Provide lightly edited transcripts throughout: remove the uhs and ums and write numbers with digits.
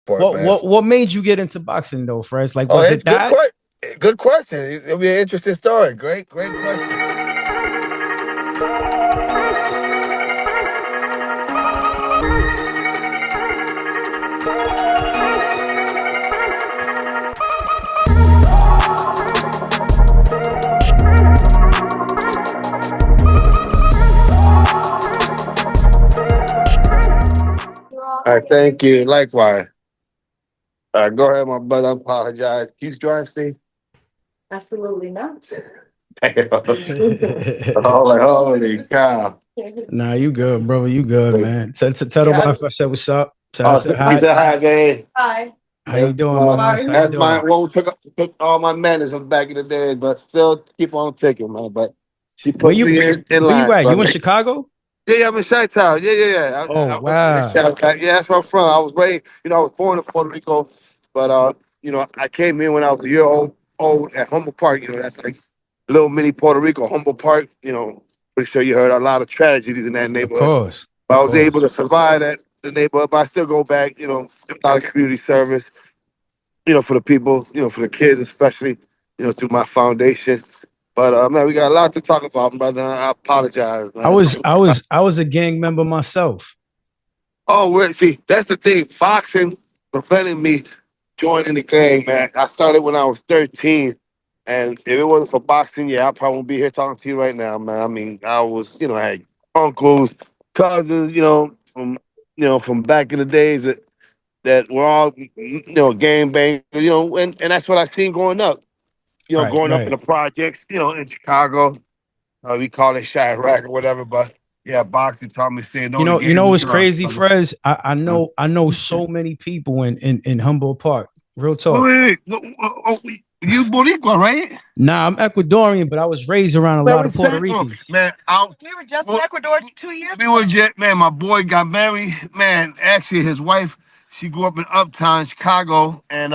sport, What man. what made you get into boxing though, Fres? Like, Oh, was it good that? question. Good question. It'll be an interesting story. Great question. All right, thank you. Likewise. All right, go ahead, my brother. I apologize. You drive, Steve? Absolutely not. Damn. Oh, like, holy cow. Nah, you good, bro. You good, man. Tell the Yeah. wife I said what's up. Tell her Oh, I said he hi. said hi, man. Hi. How you doing, my nice? How you That's my doing? well, took all my manners from back in the day, but still keep on ticking, man. But she Where put you me in where you line, at? You in brother. Chicago? Yeah, I'm in Chi-Town. Yeah. Oh I was in wow. Chi-Town. Yeah, that's where I'm from. I was raised, I was born in Puerto Rico, but I came in when I was a year old at Humboldt Park. That's like little mini Puerto Rico, Humboldt Park. Pretty sure you heard a lot of tragedies in that Of neighborhood. course. But Of I was able course. to survive the neighborhood. But I still go back, a lot of community service, for the people, for the kids especially, through my foundation. But man, we got a lot to talk about, brother. I apologize, I man. was I was I was a gang member myself. Oh, see, that's the thing. Boxing prevented me joining the gang, man. I started when I was 13. And if it wasn't for boxing, yeah, I probably wouldn't be here talking to you right now, man. I mean, I was, I had uncles, cousins, from back in the days that were all, gang bang, and that's what I seen growing up. Right, Growing up in right. the projects, in Chicago. We call it Chirac or whatever, but yeah, boxing taught me saying no You to know, you know gang what's drugs, crazy, brother. Frez? I know so many people in Humboldt Park. Real Wait, talk. wait, you Boricua, right? Nah, I'm Ecuadorian, but I was raised around a Man, lot we of Puerto said, Ricans. man, We were just in Ecuador 2 years we ago. were just, man, my boy got married. Man, actually, his wife, she grew up in Uptown, Chicago, and,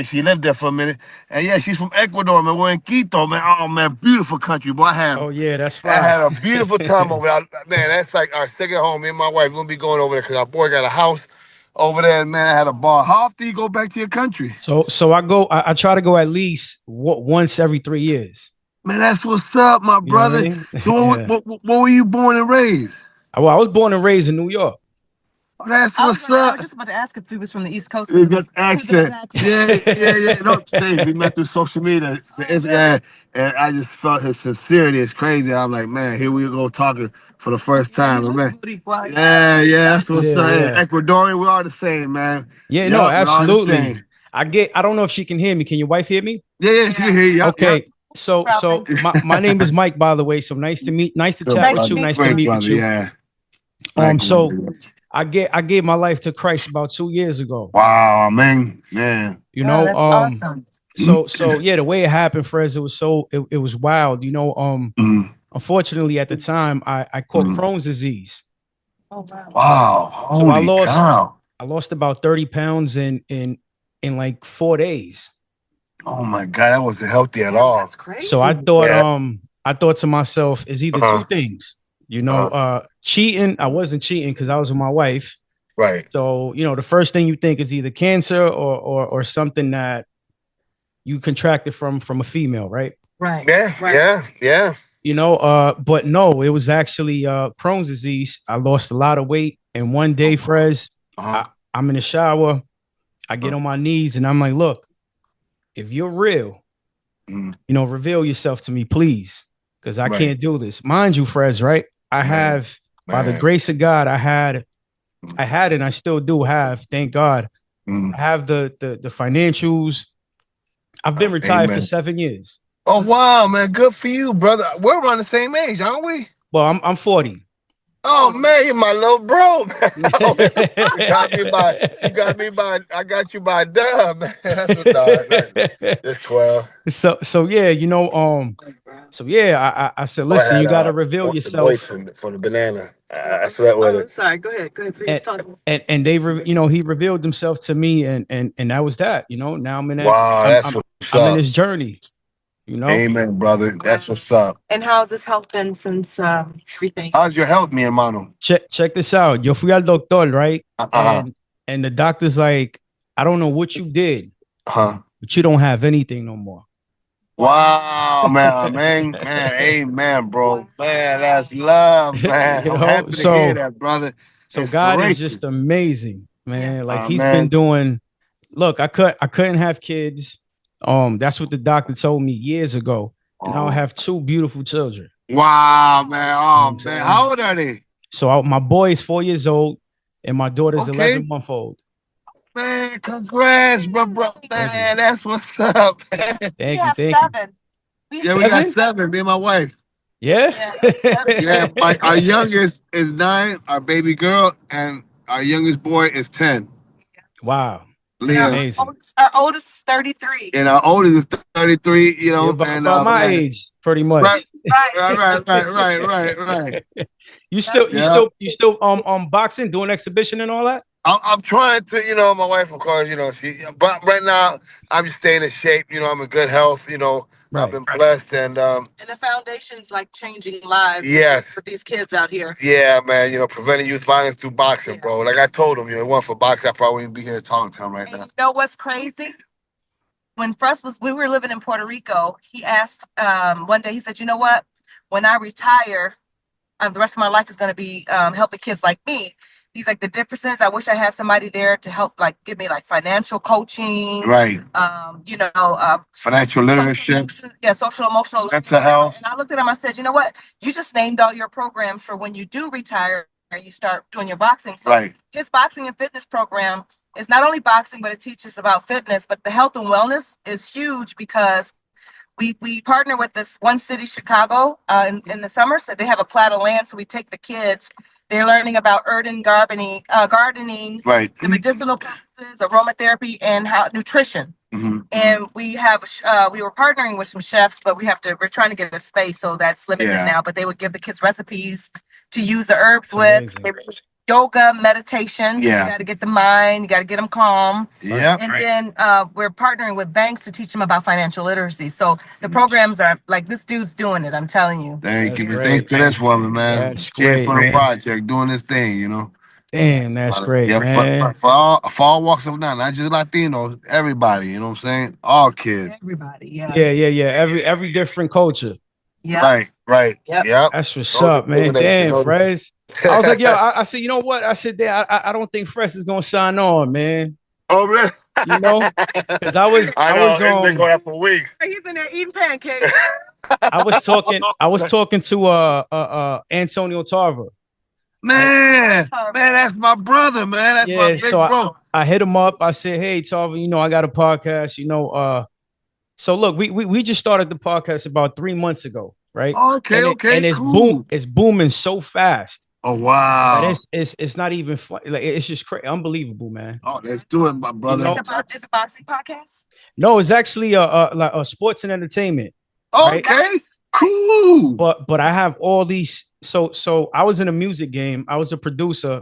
she lived there for a minute. And yeah, she's from Ecuador, man. We're in Quito, man. Oh, man, beautiful country, boy. Oh yeah, that's I fly. had a beautiful time over there. Man, that's like our second home. Me and my wife, we're going to be going over there because our boy got a house over there, and man, I had a ball. How often you go back to your country? So I try to go at least once every 3 years. Man, that's what's up, my You know what I brother. mean? So Yeah. what were you born and raised? Well, I was born and raised in New York. Oh, that's I was, what's gonna, I up. was just about to ask if he was from the East Coast You because got accent. Yeah. No, say we met through social media. And I just felt his sincerity is crazy. I'm like, man, here we go talking for the first time. Man. Yeah, that's what's Yeah, up. Hey, yeah. Ecuadorian, we are the same, man. Yeah, no, Yup, we are the absolutely. same. I don't know if she can hear me. Can your wife hear me? Yeah, she can hear you. Yup. Okay. So my name is Mike, by the way. So nice to Good chat with brother. you. Nice to Great meet with brother, you. yeah. So Likewise. I gave my life to Christ about 2 years ago. Wow, man. You Oh, know, that's awesome. so yeah, the way it happened, Frez, it was wild. Mm, Unfortunately at the time I caught mm. Crohn's disease. Oh, wow. Wow, So holy cow. I lost about 30 pounds in like 4 days. Oh my God, that wasn't healthy at all. That's crazy. So Yeah. I thought to myself, it's either two Uh-huh. things. Uh-huh. Cheating. I wasn't cheating because I was with my wife. Right. So, the first thing you think is either cancer or something that you contracted from a female, right? Right. Yeah, Right. yeah. But no, it was actually Crohn's disease. I lost a lot of weight. And one day, Frez, Uh-huh. I'm in the shower, I get Uh-huh. on my knees and I'm like, look, if you're real, Mm, reveal yourself to me, please. Because I right. can't do this. Mind you, Frez, right? I Man, have, by the man. grace of God, I had and I still do have, thank God, Mm. I have the financials. I've been retired for Amen. 7 years. Oh wow, man. Good for you, brother. We're around the same age, aren't we? Well, I'm 40. Oh man, you're my little bro, man. Oh, I got you by a dub, man. That's what it's 12. so yeah, so yeah, I said, Oh, I listen, had you got to reveal one of the boys yourself, from the banana. I slept with Oh, it. sorry. Go ahead. Please and talk. and he revealed himself to me, and that was that. Now Wow, that's what's I'm in up. this journey. Amen, brother. That's what's up. And how's this health been since everything? How's your health, mi hermano? Check this out. Yo fui al doctor, right? Uh-huh. And the doctor's like, I don't know what you did, Huh. but you don't have anything no more. Wow, man, amen, bro. Man, that's love, man. You I'm know, happy to hear so that, brother. God is Inspiration. just amazing, man. Yes. Like he's been Man. doing. Look, I couldn't have kids. That's what the doctor told me years ago, and I'll Oh. have two beautiful children. Wow, man. You know Oh, what I'm man. saying? How old are they? So my boy is 4 years old, and my daughter's Okay. 11 months old. Man, congrats, bro. Thank you. Man, that's what's up, man. We Thank you. have Thank you. 7. Yeah, we got 7, me and my wife. Yeah. Yeah, our youngest is 9, our baby girl, and our youngest boy is 10. Wow. Liam. Amazing. Our oldest is 33. And our oldest is 33, you know, Yeah, about, and about my man, age, pretty right, much. right. You still boxing, doing exhibition and all that? I'm trying to, you know, my wife, of course, you know, but right now I'm just staying in shape. You know, I'm in good health. You know, I've Right. been blessed, and And the foundation's like changing lives yes, with these kids out here. yeah, man. You know, preventing youth violence through boxing, bro. Like I told him, you know, if it wasn't for boxing, I probably wouldn't be here talking to him right And now. you know what's crazy? When we were living in Puerto Rico, he asked one day, he said, you know what? When I retire, the rest of my life is going to be helping kids like me. He's like, the difference is I wish I had somebody there to help, like, give me like financial coaching, Right. you know, Financial literacy, social emotional mental health. And I looked at him, I said, you know what? You just named all your programs for when you do retire and you start doing your boxing. So Right. his boxing and fitness program is not only boxing, but it teaches about fitness, but the health and wellness is huge because we partner with this one city, Chicago, in the summer. So they have a plot of land. So we take the kids. They're learning about urban gardening, Right. the medicinal practices, aromatherapy, and how nutrition. Mm-hmm. And we were partnering with some chefs, but we're trying to get a space, so that's limited now. But they would give the kids recipes to use the herbs That's with. amazing. Yoga, meditation. Yeah. You got to get the mind. You got to get them calm. Yeah. And then we're partnering with banks to teach them about financial literacy. So the programs are like, this dude's doing it. I'm telling you. Thank That's you. great, Thanks to man. this woman, man. That's Cheers great, for the man. project, doing this thing, you know. Damn, that's great, Yeah, man. for all walks of life, not just Latinos, everybody, you know what I'm saying? All kids. Everybody, yeah. Yeah. Every different culture. Yeah. Right. Yep. Yep. That's what's No up, man. discrimination, Damn, no Fres. I was like, yo, I said, you know what? I said, damn, I don't think Fres is gonna sign on, man. Oh, really? You know, because I was It's been going on for weeks. He's in there eating pancakes. I was talking to Antonio Tarver. Man, that's my brother, man. That's my big bro. I hit him up. I said, hey, Tarver, you know, I got a podcast, you know. So look, we just started the podcast about 3 months ago, right? Okay, and it's cool. it's booming so fast. Oh wow. That it's not even fun. Like it's just crazy, unbelievable, man. Oh, let's do it, my brother. You know? It's a boxing podcast? No, it's actually like a sports and entertainment. Okay, right? Cool. But I have all these. So I was in a music game. I was a producer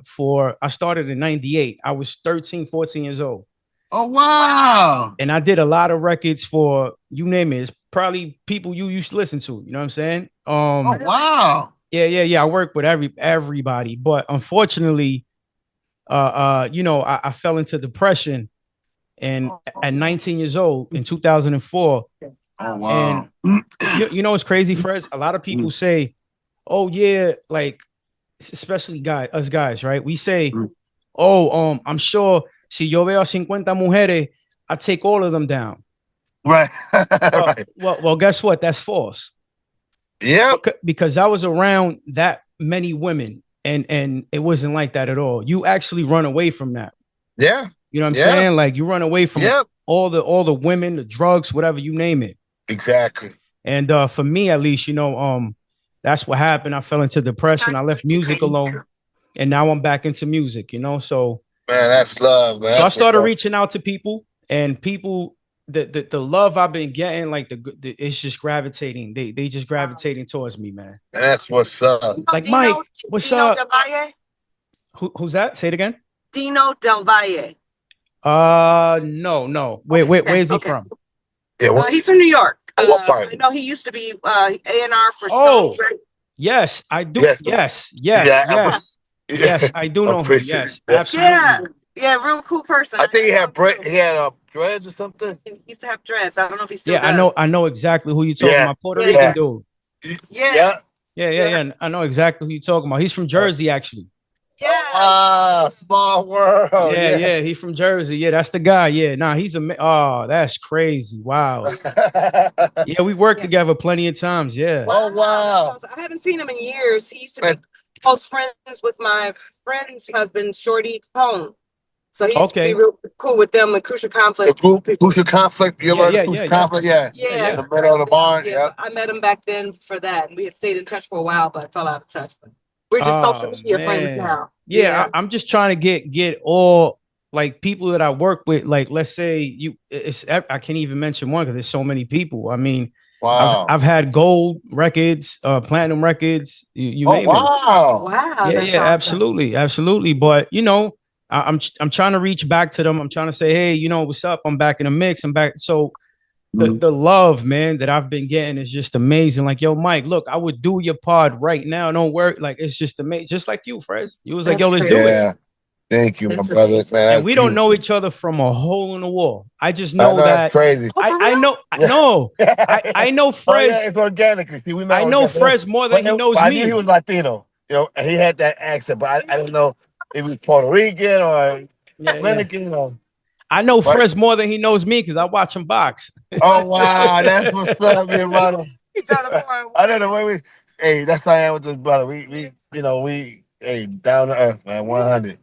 I started in 98. I was 13, 14 years old. Oh wow. And I did a lot of records for, you name it. It's probably people you used to listen to. You know what I'm saying? Oh wow. Yeah. I work with everybody, but unfortunately, you know, I fell into depression, and at 19 years old in 2004. Oh wow. And you know what's crazy, Fres? A lot of people say, "Oh yeah," like especially us guys, right? We say, "Oh, I'm sure si yo veo 50 mujeres, I take all of them down." Right. Well, guess what? That's false. Yeah. Because I was around that many women, and it wasn't like that at all. You actually run away from that. Yeah. You know what I'm saying? Like you run away from all the women, the drugs, whatever you name it. Exactly. And for me, at least, you know, that's what happened. I fell into depression. I left music alone, and now I'm back into music. You know, so man, that's love, man. So I started reaching out to people, and people, the love I've been getting, like it's just gravitating. They just gravitating towards me, man. And that's what's up. Like Mike, what's up? Who's that? Say it again. Dino Del Valle. No. Where's he from? Yeah, he's from New York. What part? I know he used to be A&R for. Oh, yes, I do. Yes, I do know him. Yes, absolutely. Yeah, real cool person. I think he had dreads or something. He used to have dreads. I don't know if he still Yeah, does. I know exactly who you're talking Yeah, about. Puerto Yeah. Rican dude. Yeah. Yeah. I know exactly who you're talking about. He's from Jersey, actually. Yeah. Ah, small world. Yeah, he's from Jersey. Yeah, that's the guy. Yeah, nah, oh, that's crazy. Wow. Yeah, we worked together plenty of times. Yeah. Oh wow. I haven't seen him in years. He used to be close friends with my friend's husband, Shorty Cone. So he used to be Okay. real cool with them in Crucial Conflict. Crucial Conflict. You ever heard of Crucial Conflict? Yeah. Yeah. In the middle of the barn. Yeah. Yeah. So I met him back then for that. And we had stayed in touch for a while, but fell out of touch. But we're just social media friends now. Yeah, I'm just trying to get all like people that I work with. Like, let's say I can't even mention one because there's so many people. I mean, Wow. I've had gold records, platinum records. You Oh name it. Wow. Yeah, That's awesome. absolutely. But you know, I'm trying to reach back to them. I'm trying to say, hey, you know, what's up? I'm back in the mix. I'm back. So the love, man, that I've been getting is just amazing. Like, yo, Mike, look, I would do your pod right now. Don't worry. Like, it's just amazing. Just like you, Fres. You was like, yo, let's do it. Yeah. Thank you, my brother. Man, And we don't know each other from a hole in the wall. I just I know know that that's crazy. I know no. I know Oh, Fres. yeah, it's organically. See, we met I know organically. Fres more than he knows I me. knew he was Latino. You know, and he had that accent, but I didn't know if he was Puerto Rican or Dominican. Or, I know Fres more than he knows me because I watch him box. Oh wow, that's what's up, man, brother. I don't know where we. Hey, that's how I am with this brother. We hey, down to earth, man, 100.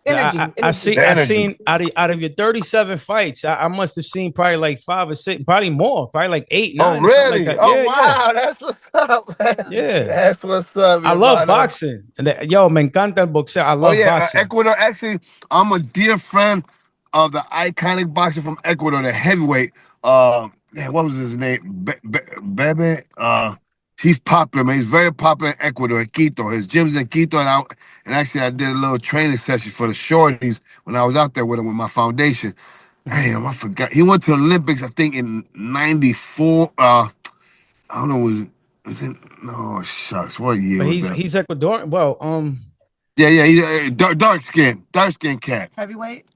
I seen out of your 37 fights, I must have seen probably like 5 or 6, probably more, probably like 8, 9. Oh really? Like Oh wow, that's what's up, man. Yeah, that's what's up. I love boxing. Yo, me encanta el boxeo. I love boxing. Ecuador. Actually, I'm a dear friend of the iconic boxer from Ecuador, the heavyweight. What was his name? Bebe. He's popular, man. He's very popular in Ecuador, in Quito. His gym's in Quito, and actually I did a little training session for the shorties when I was out there with him with my foundation. Damn, I forgot. He went to the Olympics, I think, in '94. I don't know, was it? No, shucks. What year But was that? he's Ecuadorian. Well, Yeah, he's dark skin cat. Heavyweight.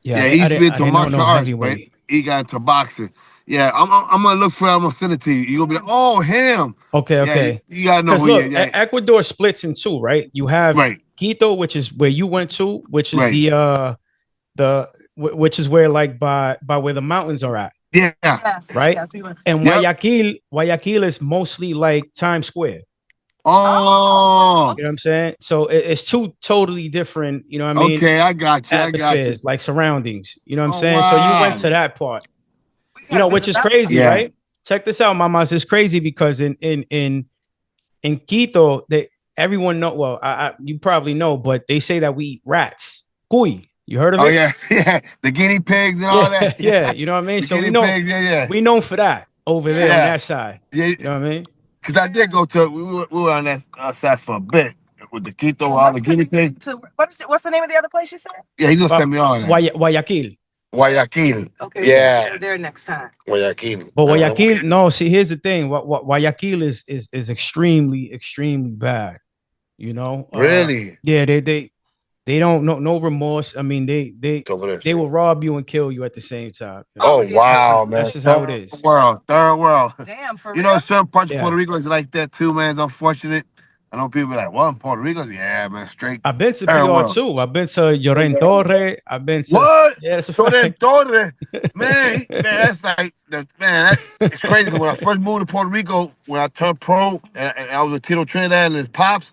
Yeah, he's been to martial arts, heavyweight. but he got into boxing. Yeah, I'm gonna look for him. I'm gonna send it to you. You gonna be like, oh, him. Okay. You gotta know who. Look, Ecuador splits in two, right? You have Quito, which is where you went to, which is which is where like by where the mountains are at. Yeah. Right. Yes, and Guayaquil is mostly like Times Square. Oh, you know what I'm saying? So it's two totally different, you know what I mean? Okay, I got you. Atmospheres, like surroundings, you know what I'm saying? Wow. So you went to that part, you know, which is crazy, right? Check this out, mamas. It's crazy because in Quito, everyone know. Well, you probably know, but they say that we eat rats. Cuy. You heard of it? Oh yeah, the guinea pigs and all that. Yeah, you know what I mean. So we know, we known for that over there on that side. Yeah, you know what I mean. Because I did go to, we were on that side for a bit with the Quito, all the guinea pigs. What's the name of the other place you said? Yeah, he's gonna send me on that. Guayaquil. Okay. Yeah. We're there next time. Guayaquil. But Guayaquil, no. See, here's the thing. Guayaquil is extremely bad. You know. Really? Yeah. They don't no remorse. I mean, they will rob you and kill you at the same time. Oh wow, man! That's just how it is. Third world. Damn, for real? You know, certain parts of Puerto Rico is like that too, man. It's unfortunate. I know people are like, well, Puerto Rico, yeah, man, straight. I've been to PR too. I've been to Lloren Torre. I've been to what? Yeah, Lloren Torre, man, that's like, it's crazy. When I first moved to Puerto Rico, when I turned pro, and I was with Tito Trinidad and his pops.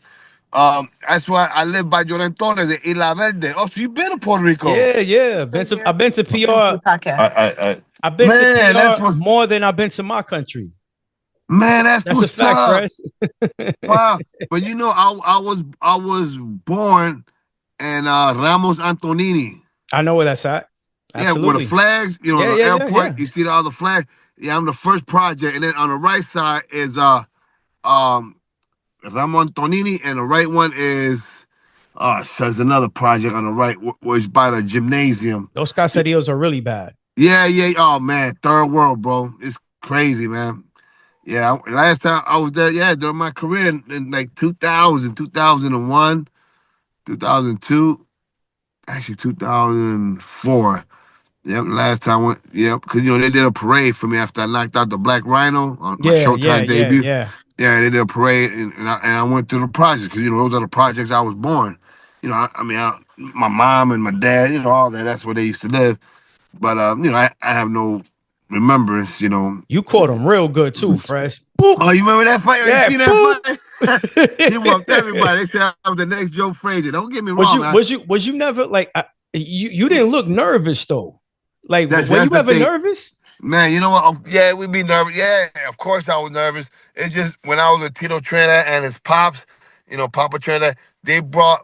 That's why I live by Lloren Torres in Isla Verde. Oh, so you've been to Puerto Rico? Yeah. I've been to PR. I've been to PR more than I've been to my country. Man, that's a fact, Fres. Wow, but you know, I was born in Ramos Antonini. I know where that's at. Absolutely. Yeah, with the flags, you know, the airport. You see the other flag. Yeah, I'm the first project, and then on the right side is Ramon Tonini, and the right one is there's another project on the right, which by the gymnasium. Those caseríos are really bad. Yeah. Oh man, third world, bro. It's crazy, man. Yeah, last time I was there, during my career in like 2000, 2001, 2002. actually 2004. Yep, last time I went. Yep, because they did a parade for me after I knocked out the Black Rhino on my Yeah, yeah, Showtime yeah, debut. yeah. Yeah, they did a parade, and I went through the projects because those are the projects I was born. My mom and my dad, all that. That's where they used to live. But I have no remembrance. You caught him real good too, Fresh. Boop. Oh, you remember that fight? Oh, you Yeah, seen that boop. fight? He whooped everybody. They said I was the next Joe Frazier. Don't get me was wrong, you man. was you was you never like you didn't look nervous though? Like, were That's you the ever thing. nervous? Man, you know what? Yeah, we'd be nervous. Yeah, of course I was nervous. It's just when I was with Tito Trainer and his pops, Papa Trainer, they brought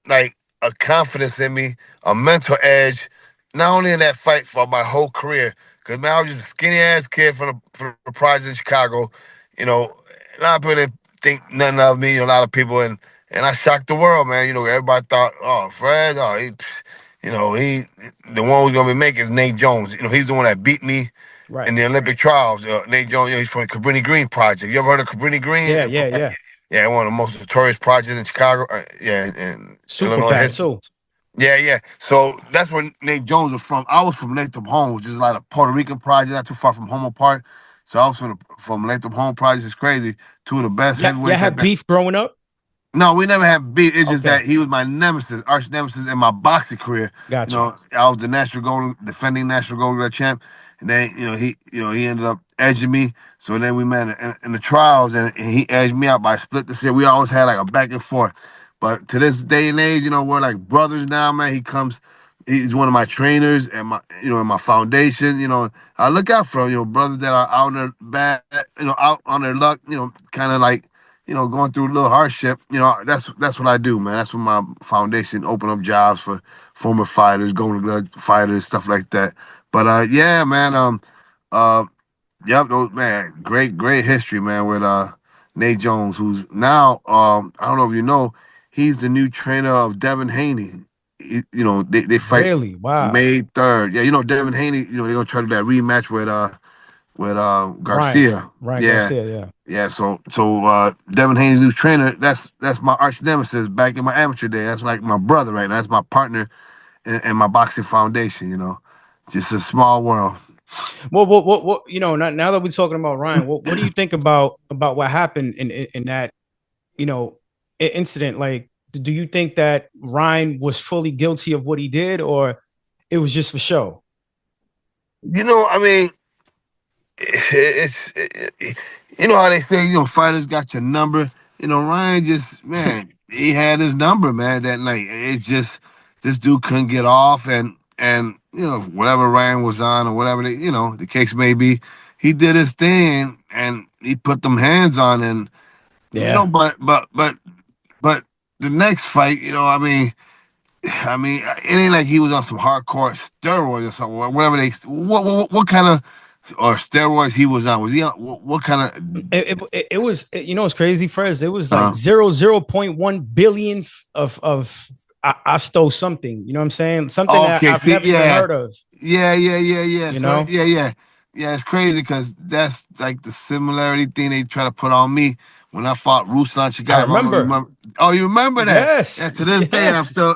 like a confidence in me, a mental edge, not only in that fight for my whole career. Cause man, I was just a skinny ass kid from the project in Chicago. You know, a lot of people didn't think nothing of me. A lot of people and I shocked the world, man. Everybody thought, oh, Fred, oh, he, the one who's gonna be making is Nate Jones. He's the one that beat me in Right. the Olympic trials. Nate Jones, he's from the Cabrini Green Project. You ever heard of Cabrini Green? Yeah, yeah, yeah. Yeah, one of the most notorious projects in Chicago. Yeah, in Super Illinois bad history. too. Yeah, yeah. So that's where Nate Jones was from. I was from Latham Home, which is like a Puerto Rican project, not too far from Homo Park. So I was from Latham Home Project. It's crazy. Two of the best Yeah, yeah. heavyweights at Had that. beef growing up. No, we never had beef. It's just that Okay, he was my nemesis, arch nemesis in my boxing career. got you. I was the defending national gold glove champ, and then he ended up edging me. So then we met in the trials, and he edged me out by a split decision. We always had like a back and forth, but to this day and age, we're like brothers now, man. He's one of my trainers and in my foundation. I look out for brothers that are out on their bad, out on their luck. Kind of like going through a little hardship. That's what I do, man. That's what my foundation open up jobs for former fighters, golden glove fighters, stuff like that. But yeah, man. Uh, yep, those man, great history, man. With Nate Jones, who's now I don't know if you know, he's the new trainer of Devin Haney. They fight Really? Wow. May 3rd. Yeah, Devin Haney. They're gonna try to do that rematch with Ryan. Garcia. Ryan Yeah. Garcia. Yeah. Yeah, so Devin Haney's new trainer, that's my arch nemesis back in my amateur day. That's like my brother right now. That's my partner in my boxing foundation. Just a small world. What? Now that we're talking about Ryan, what do you think about what happened in that you know incident? Like, do you think that Ryan was fully guilty of what he did, or it was just for show? I mean, you know how they say, fighters got your number. Ryan just, man, he had his number, man, that night. It's just this dude couldn't get off, and whatever Ryan was on or whatever the case may be, he did his thing and he put them hands on, and Yeah. but the next fight, it ain't like he was on some hardcore steroids or something. Whatever what kind of or steroids he was on? Was he on what kind of? It was it's crazy, Fres. It was like Uh, 0.1 billion of I stole something. You know what I'm saying? Something that okay, I've see, never even yeah, heard of. yeah. You So know, yeah. It's crazy because that's like the similarity thing they try to put on me when I fought Ruslan I Chagaev. I don't know if you remember. remember. Oh, you remember that? Yeah. Yes, To this day, I'm yes. still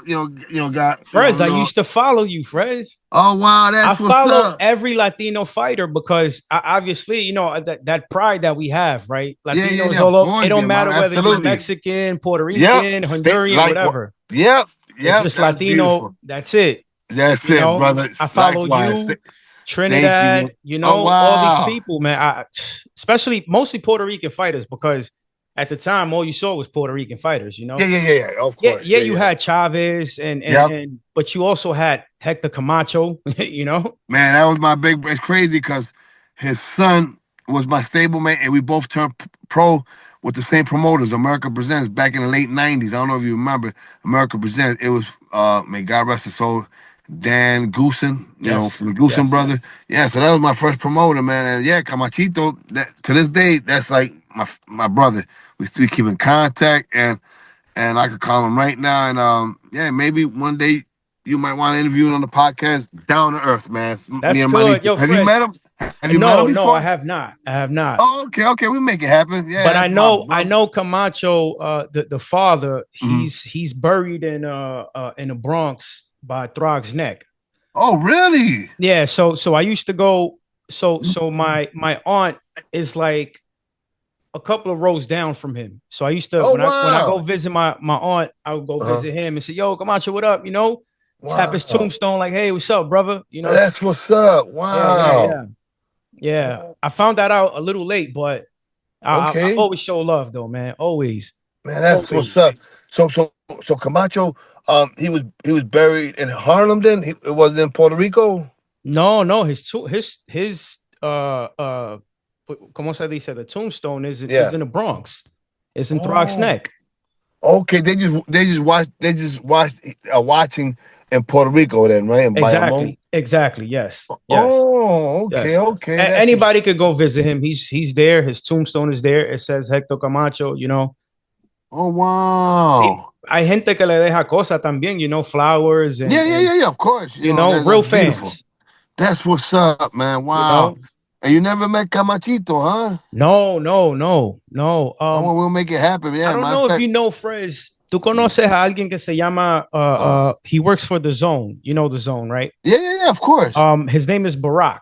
got Fres, I used to follow you, Fres. Oh wow, I that's what's follow up. every Latino fighter because obviously, that pride that we have, right? Latinos Yeah. Of all over. It course, don't yeah, man. matter whether you're Absolutely. Mexican, Puerto Yep. Rican, State Honduran, like what? whatever. Yep. It's Yep. just That's Latino. beautiful. That's it. That's it, brother. I follow Likewise. you, Thank you, Trinidad, man. Oh all these wow. people, man. Especially mostly Puerto Rican fighters because at the time all you saw was Puerto Rican fighters. Yeah. Of Yeah, course. yeah. You Yeah. had Chavez Yep. but you also had Hector Camacho. Man, that was my big. It's crazy because his son was my stablemate, and we both turned pro with the same promoters, America Presents, back in the late '90s. I don't know if you remember America Presents. It was may God rest his soul, Dan Goosen, Yes, from the Goosen yes. brothers. Yeah, so that was my first promoter, man. And yeah, Camachito. That to this day, that's like my brother. We still keep in contact, and I could call him right now. And yeah, maybe one day you might want to interview him on the podcast. Down to earth, man. Me That's and good. Manito. Yo, Have you met Fres. him? Have you met him No, I before? have not. I have not. Oh, okay. We make it happen. Yeah, But I that's my know I brother. know Camacho, the father, Mhm. he's buried in the Bronx by Throg's Neck. Oh, really? Yeah, so I used to go. So my aunt is like a couple of rows down from him. So I used to Oh, when I go wow. visit my aunt, I would go Uh-huh. visit him and say, "Yo, Camacho, what up?" You know, tap his Wow. tombstone like, "Hey, what's up, brother?" You know. That's what's up. Yeah, yeah, Wow. yeah, yeah. I found that out a little late, but I Okay. always show love though, man. Always, Man, that's what's always. up. So Camacho, he was buried in Harlem. Then it wasn't in Puerto Rico. No, no, his como se dice, the tombstone is Yeah. in the Bronx. It's in Throg's Oh, Neck. okay. They just watched watching in Puerto Rico then, right? In Bayamon. Exactly, exactly. Yes, yes, Oh, okay, yes. okay. That's what's. Anybody could go visit him. He's there. His tombstone is there. It says Hector Camacho. You know, Oh, wow. hay gente que le deja cosas también. You know, flowers Yeah, yeah, and yeah, yeah. Of course, you know, that's real beautiful. fans. That's what's up, man. You Wow. know, And you never met Camachito, huh? no, no, no, no. Oh, well, we'll make it happen. I Yeah, don't matter of know if fact. you know Fres. ¿Tú conoces a alguien que se llama Uh, he works for the Zone. You know the Zone, right? yeah, yeah, yeah, of course. His name is Barack.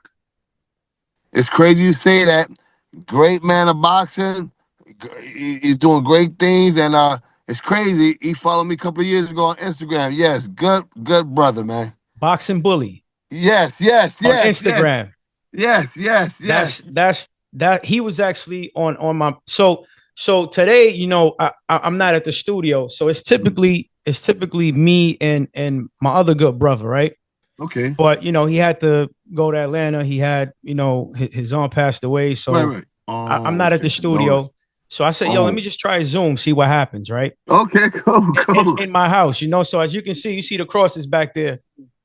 It's crazy you say that. Great man of boxing. He's doing great things, and it's crazy. He followed me a couple of years ago on Instagram. Yes, good brother, man. Boxing Bully Yes, yes, on yes, yes, Instagram. yes, yes, That's yes. that's that he was actually on my so today, you know, I'm not at the studio, so it's typically me and my other good brother, right? Okay, But you know, he had to go to Atlanta. He had, you know, his aunt passed away, right, so right. I'm Oh, not at okay. the Notice. studio. So I said, yo, let me Oh, just try Zoom, see what happens, right? okay, cool, In, cool. in my house, you know. So as you can see, you see the crosses back there,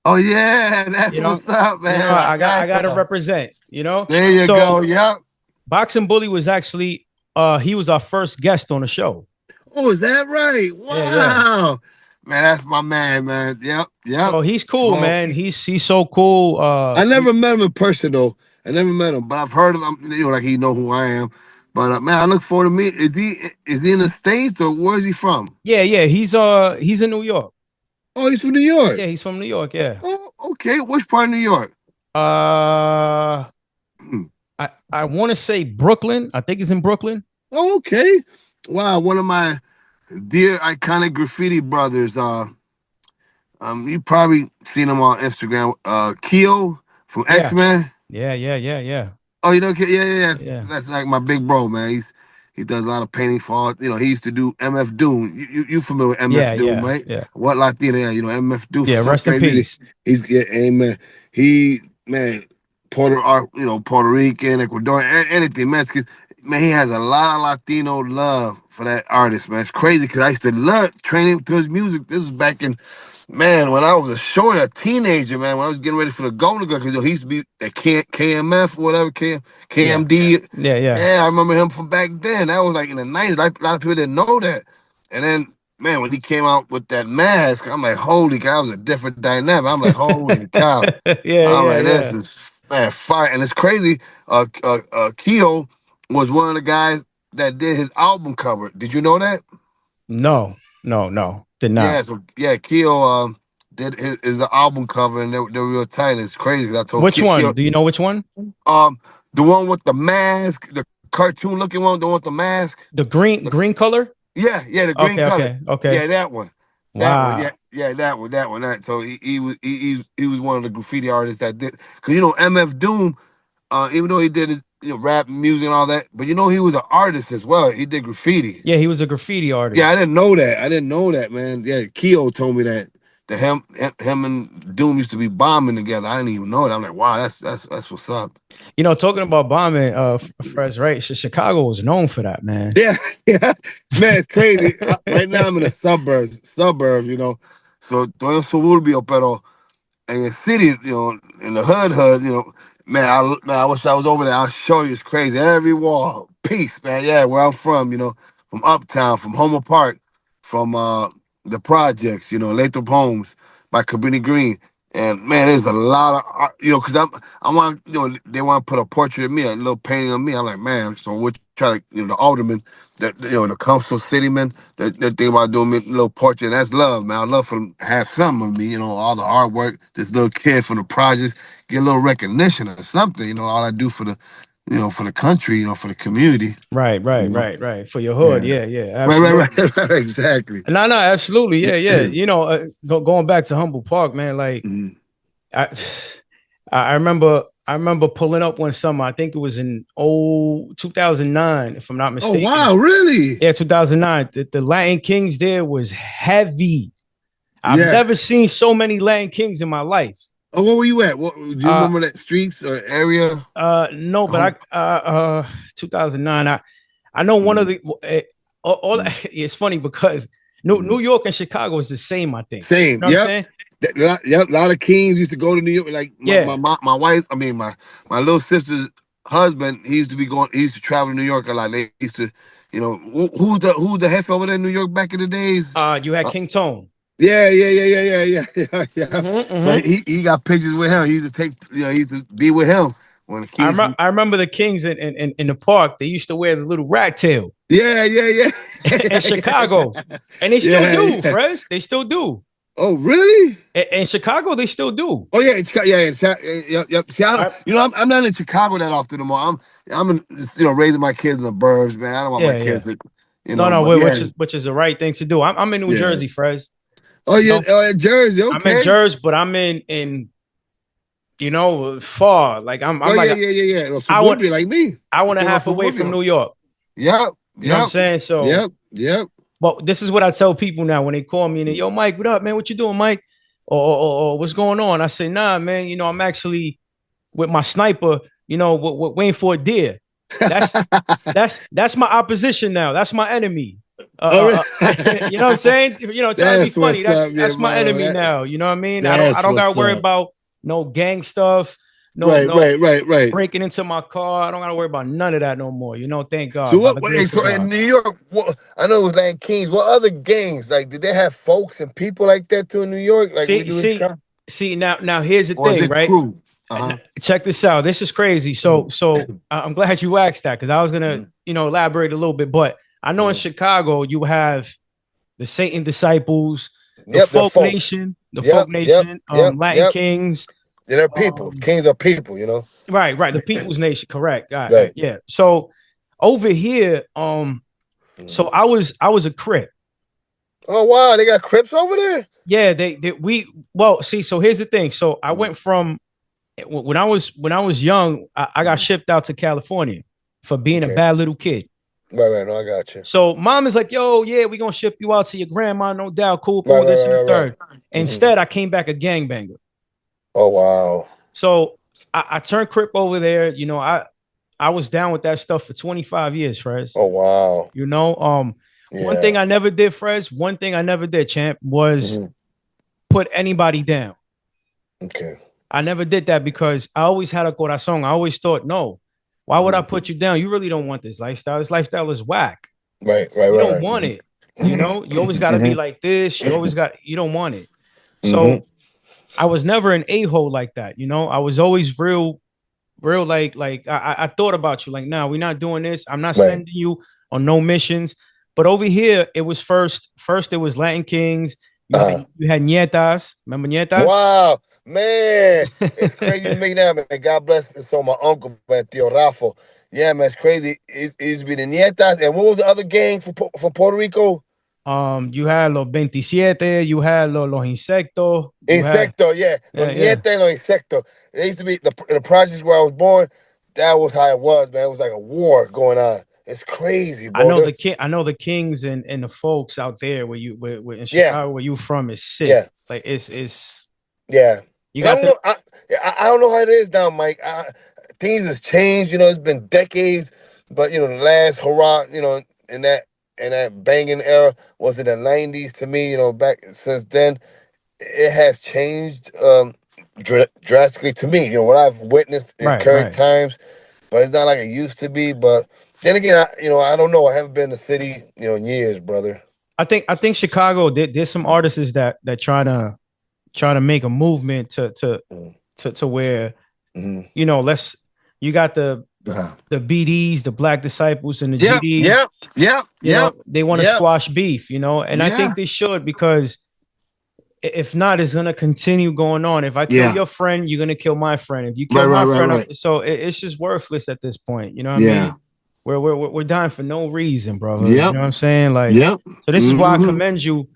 Oh yeah, that's you know. what's up, You know, man. I got to Yeah. represent, you know. There you So go. Yep. Boxing Bully was actually he was our first guest on the show. Oh, is that right? Yeah, yeah. Wow. Man, that's my man, man. Yep, yep. So he's cool, Small. man. He's so cool. I never met him in person though. I never met him, but I've heard of him. Like he know who I am. But man, I look forward to meet. Is he in the States or where is he from? Yeah, yeah. He's in New York. Oh, he's from New York. Yeah, he's from New York. Yeah. Oh, okay. Which part of New York? Uh, Hmm. I want to say Brooklyn. I think it's in Brooklyn. Oh, okay. Wow, one of my dear iconic graffiti brothers. You probably seen him on Instagram. Keo from X Yeah, Men. yeah, yeah, yeah, yeah, Oh, you know, yeah, yeah, yeah. yeah, That's like my big bro, man. He does a lot of painting for. He used to do MF Doom. You familiar with yeah, MF Doom, yeah, right? yeah, What Latino? Yeah, MF Doom for yeah. some Rest in crazy reason. peace. He's yeah, amen. He man, Puerto Rican, Ecuadorian, anything, man. 'Cause, man, he has a lot of Latino love for that artist, man. It's crazy because I used to love training to his music. This was back in Man, when I was a teenager, man, when I was getting ready for the Golden Gun, because he used to be at KMF or whatever, Yeah, KMD. yeah, yeah. Yeah, I remember him from back then. That was like in the 90s. Like, a lot of people didn't know that. And then, man, when he came out with that mask, I'm like, holy cow, it was a different dynamic. I'm like, holy cow. Yeah, I'm yeah, like, this yeah. is, man, fire. And it's crazy. Keo was one of the guys that did his album cover. Did you know that? No, no, no. Did not. Yeah, so yeah, Keo did his album cover and they're real tight. It's crazy 'cause I told Which Keo one? Do you know which one? um the one with the mask, the cartoon looking one, the one with the mask. The green color? Yeah, yeah, the green Okay, color. okay, okay. Yeah, that one. That one, yeah, Wow. yeah, that one. So he was one of the graffiti artists that did because MF Doom, even though he did his, rap music and all that, but he was an artist as well. He did graffiti. Yeah, he was a graffiti Yeah, I artist. didn't know that. I didn't know that, man. Yeah, Keo told me that him and Doom used to be bombing together. I didn't even know that. I'm like, wow, that's what's up. You know, talking about bombing, Fres, right? Chicago was known for that, man. Yeah, yeah, man, it's crazy. Right now, I'm in the suburbs. So estoy en suburbio, pero in the city, in the hood, man, I wish I was over there. I'll show you. It's crazy. Every wall, peace, man. Yeah, where I'm from, from Uptown, from Homer Park, from the projects, Lathrop Homes by Cabrini Green. And man, there's a lot of art, because I want, they want to put a portrait of me, a little painting of me. I'm like, man, so we're trying to, the alderman, the council cityman, that think about doing me a little portrait. And that's love, man. I love for them to have some of me, all the hard work, this little kid from the projects, get a little recognition or something, all I do for the, for the country, for the community. Right, You right, know? right, right. For your hood. Yeah. Yeah, yeah, Right, absolutely. right, exactly. No, no, absolutely. Yeah, yeah. Going back to Humble Park, man, like Mhm. I I remember pulling up one summer. I think it was in 2009, if I'm not Oh, mistaken. wow, really? Yeah, 2009. The Latin Kings there was heavy. I've Yeah. never seen so many Latin Kings in my life. Oh, where were you at? What, do you Uh, remember that streets or area? no, Um, but 2009. I know one of mhm, the. All it's funny because mhm. New York and Chicago is the same. I think. You Same. know what I'm Yep. saying? Yep. A lot of kings used to go to New York. Like Yeah. my wife. I mean my little sister's husband. He used to be going. He used to travel to New York a lot. They used to, who's the head over there in New York back in the days? You had Uh, King Tone. yeah, yeah, yeah, yeah, yeah, yeah, yeah, yeah. Mm-hmm, So mm-hmm. he got pictures with him. He used to take. He used to be with him when the kings. I remember the Kings in the park. They used to wear the little rat tail Yeah, yeah, yeah, in yeah, Chicago, and they still yeah, do. yeah. Fresh, they still do. Oh, really? In Chicago, they still do. Oh yeah, yep, yep. See, I, I'm not in Chicago that often anymore. I'm in, raising my kids in the burbs, man. I don't want my yeah, yeah. kids to, No, no, but yeah, which is the right thing to do. I'm in New yeah. Jersey, Fresh. Oh You yeah, know, oh, in Jersey, I'm in okay. Jersey, but I'm in far. Like Oh I'm like yeah, yeah, yeah, yeah. No, I want suburbia like me. I You want a came up half away from suburbia. New York. Yep, You know what I'm yep, saying? So, yep, yep. but this is what I tell people now when they call me and they, yo, Mike, what up, man? What you doing, Mike? Or what's going on? I say, nah, man. I'm actually with my sniper. Waiting for a deer. That's that's my opposition now. That's my enemy. All right. You know what I'm saying? Trying to be That's funny. what's That's up, that's my bro. enemy now. You know what I mean? I That's don't gotta what's worry up. about no gang stuff, no Right, right, right, right. breaking into my car. I don't gotta worry about none of that no more. Thank So God, by what? the grace of So in God. New York, I know it was Land Kings. What other gangs? Like, did they have folks and people like that too in New York? Like we See, do in see, Chicago? see. Now here's the Or is thing, it right? crew? Uh Check this out. This is crazy. huh. So I'm glad you asked that because I was gonna, elaborate a little bit. But I know in Chicago you have the Satan disciples, the Yep, they're folk folks. nation, Yep, yep, yep, Latin yep. Kings. They're people. Um, Kings are people. right, right. The People's Nation. Correct. Right. Yeah. So over here, so Mhm. I was a Crip. Oh wow, they got Crips over there. Yeah, they we well see. So here's the thing. So I Mhm. went from when I was young, I got Mhm. shipped out to California for being a Okay. bad little kid. Right, right. No, I got you. So mom is like, yo, yeah, we're gonna ship you out to your grandma, no doubt. Cool, Right, cool, right, this and the right, right, right. third. Hmm. Instead, I came back a gangbanger. Oh wow. So I turned Crip over there. I was down with that stuff for 25 years, Frez. Oh wow. One thing Yeah. I never did, Frez, one thing I never did, champ, was Hmm. put anybody down. Okay. I never did that because I always had a corazon. I always thought, no, why would I Hmm. put you down? You really don't want this lifestyle. This lifestyle is whack. Right, right, You right, don't right. want Hmm. it. You always got to be like this. You don't want it. Hmm. So I was never an a-hole like that. I was always real like I thought about you. Like, nah, we're not doing this. I'm not Right. sending you on no missions. But over here, it was first it was Latin Kings. You had Uh, you had nietas. Remember nietas? wow, man, it's crazy you make that, man. God bless. So my uncle, man, Tio Rafa. Yeah, man, it's crazy. It used to be the Nietas, and what was the other gang from Puerto Rico? You had los 27, you had los insectos, you had Insecto, yeah, los yeah, yeah. Nietas and los Insectos. They used to be the projects where I was born. That was how it was, man. It was like a war going on. It's crazy, bro. I know the kings and the folks out there where in Yeah, Chicago where you from is sick. yeah, Like it's yeah. you And I got don't them. know. I don't know how it is now, Mike. Things has changed. It's been decades, but the last hurrah, in that banging era was in the '90s. To me, back since then, it has changed drastically. To me, what I've witnessed in Right, current right. times, but it's not like it used to be. But then again, I don't know. I haven't been to the city, in years, brother. I think Chicago there's some artists that trying to trying to make a movement Mm. to where, Mhm. you know, you got Uh-huh. the BDs, the Black Disciples, and the Yep, GDs. yep, yep, You yep, know, they want to yep, squash beef. You know, and I yeah, think they should, because if not, it's gonna continue going on. If I kill yeah. your friend, you're gonna kill my friend. If you Right, kill right, my right, friend, right. so it's just worthless at this point. You know what I Yeah. mean? We're dying for no reason, brother. You Yep, know what I'm saying? Like, yep. so this is why I Hmm. commend you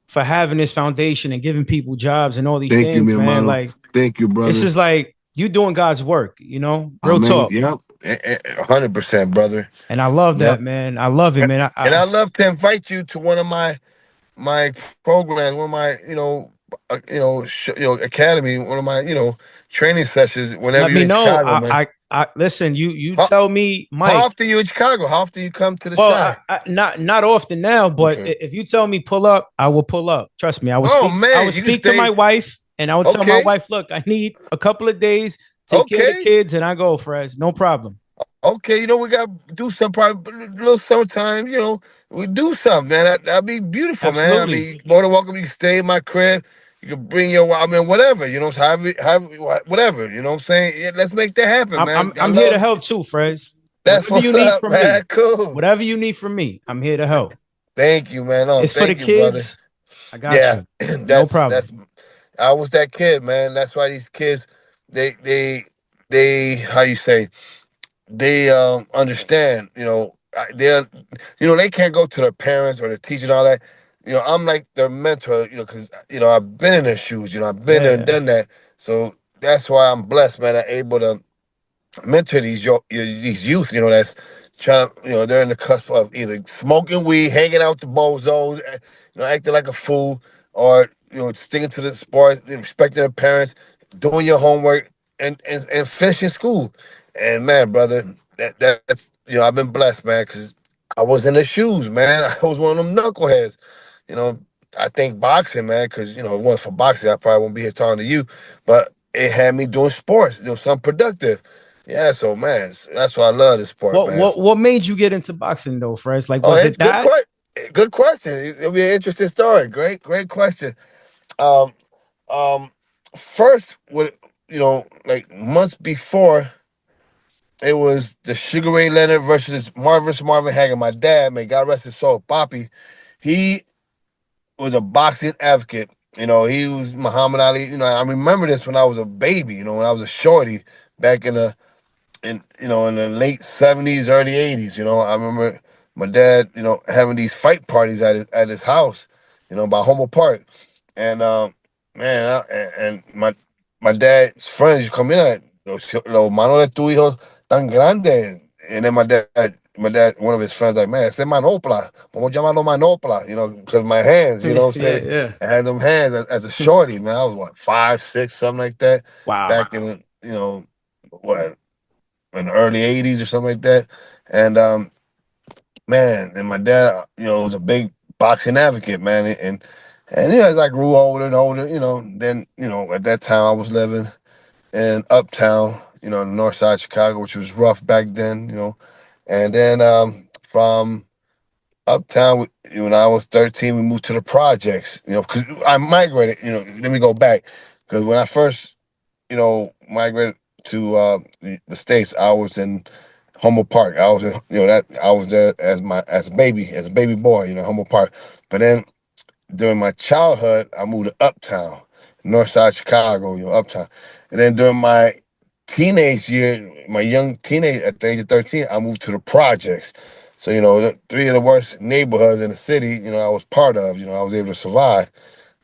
for having this foundation and giving people jobs and all these Thank you, mi things, man. hermano. Like, Thank you, this brother. is like you doing God's work, you know, real Amen. talk. Yep. 100%, brother. And I love Yep. that, man. I love it, man. And I love to invite you to one of my programs, one of my academy, one of my training sessions whenever Let you're me in know. Chicago, man. I listen. You How, tell me, how Mike. often you in Chicago? How often you come to the Well, shy? not often now, but Okay. if you tell me pull up, I will pull up. Trust me. Oh I man, would you can speak to my stay. wife, and I would tell my Okay. wife, look, I need a couple of days, take care of the Okay. kids, and I go, Fres, no problem. Okay, we got to do some probably a little summertime, we do something, man. That'd be beautiful, man. I Absolutely. mean, more than welcome. You can stay in my crib. You can bring your, I mean, whatever, whatever, you know what I'm saying? Yeah, let's make that happen, man. I I'm here to love, help too, Fres. that's Whatever what's you need up, from me, man. Cool. whatever you need from me, I'm here to help. Thank you, man. Oh, It's for the thank you, brother. kids. I got Yeah, you. No that's, problem. that's, I was that kid, man. That's why these kids, they, how you say, they understand, they can't go to their parents or their teachers and all that. I'm like their mentor, because I've been in their shoes, I've been there and Yeah. done that. So that's why I'm blessed, man. I'm able to mentor these youth, that's trying to, they're in the cusp of either smoking weed, hanging out with the bozos, acting like a fool, or sticking to the sport, respecting their parents, doing your homework, and finishing school. And man, brother, that's I've been blessed, man, because I was in the shoes, man. I was one of them knuckleheads. You know, I think boxing, man, because if it wasn't for boxing, I probably won't be here talking to you. But it had me doing sports, something productive. Yeah, so man, that's why I love this sport, man. What made you get into boxing though, Fres? Like, Oh, was it it's good that? question. Good question. It'll be an interesting story. Great question. Um, um, first, like months before, it was the Sugar Ray Leonard versus Marvin Hagler. My dad, may God rest his soul, Poppy, he was a boxing advocate. He was Muhammad Ali. I remember this when I was a baby. When I was a shorty back in the late '70s, early '80s. I remember my dad, having these fight parties at his house, by Homo Park, and man, and my dad's friends used to come in at los manos de tu hijo tan grande, and then my dad, one of his friends, like, man, ese manopla, vamos llamarlo manopla, because my hands, you know what I'm saying? Yeah, I had them hands as a yeah. shorty, man. I was what, 5'6", something like that, Wow. back in what, in the early '80s or something like that. And man, and my dad, was a big boxing advocate, man. And as I grew older and older, then at that time I was living in Uptown, in the North Side of Chicago, which was rough back then. And then from Uptown, when I was 13, we moved to the projects, because I migrated. Let me go back, because when I first migrated to the States, I was in Humboldt Park. I was in, that I was there as a baby boy, Humboldt Park. But then during my childhood, I moved to Uptown, North Side Chicago, Uptown. And then during my teenage year, my young teenage at the age of 13, I moved to the projects. So, three of the worst neighborhoods in the city, I was part of, I was able to survive.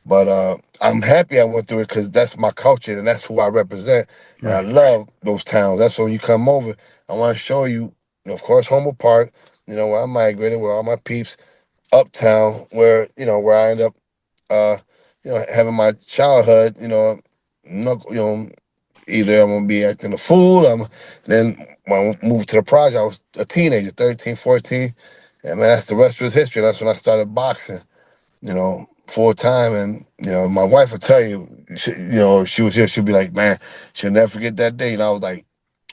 But I'm happy I went through it because that's my culture and that's who I represent. And I Right. love those towns. That's when you come over. I want to show you, of course, Homer Park, where I migrated, where all my peeps, uptown, where I end up, uh, having my childhood, either I'm going to be acting a fool. Then when I moved to the project, I was a teenager, 13, 14. And man, that's the rest was history. That's when I started boxing, full time. And, my wife would tell you, she was here, she'd be like, man, she'll never forget that day. And I was like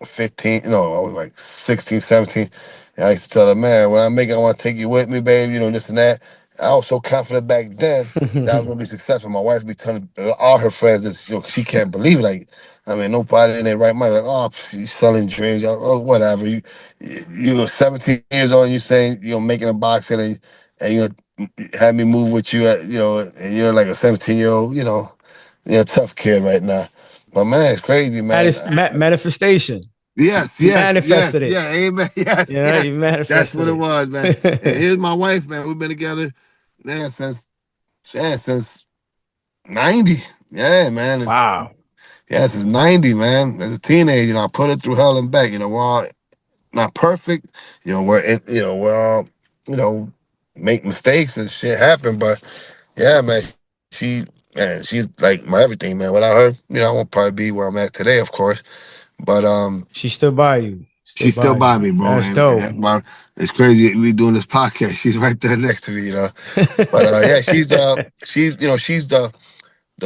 15, I was like 16, 17. And I used to tell her, man, when I make it, I want to take you with me, babe, this and that. I was so confident back then that I was gonna be successful. My wife be telling all her friends this, she can't believe it. Like, I mean, nobody in their right mind, like, oh, you selling dreams, oh, whatever. You were 17 years old, and you saying, making a boxing, and you had me move with you, and you're like a 17-year-old, you're a tough kid right now. But man, it's crazy, That man. is manifestation. Yes, You yes, yes, manifested it. yeah, amen. Yes, Yeah, yes. you That's manifested what it was, man. And it. here's my wife, man. We've been together, man, since 90. Yeah, man. Wow. Since 90, man. As a teenager, I put her through hell and back. We're all not perfect. We're all, you know, make mistakes and shit happen. But yeah, man, she she's like my everything, man. Without her, I won't probably be where I'm at today, of course. But She stood by you. Stood she's still by by you. me, bro. That's And dope. well, it's crazy. We doing this podcast. She's right there next to me. But yeah, she's the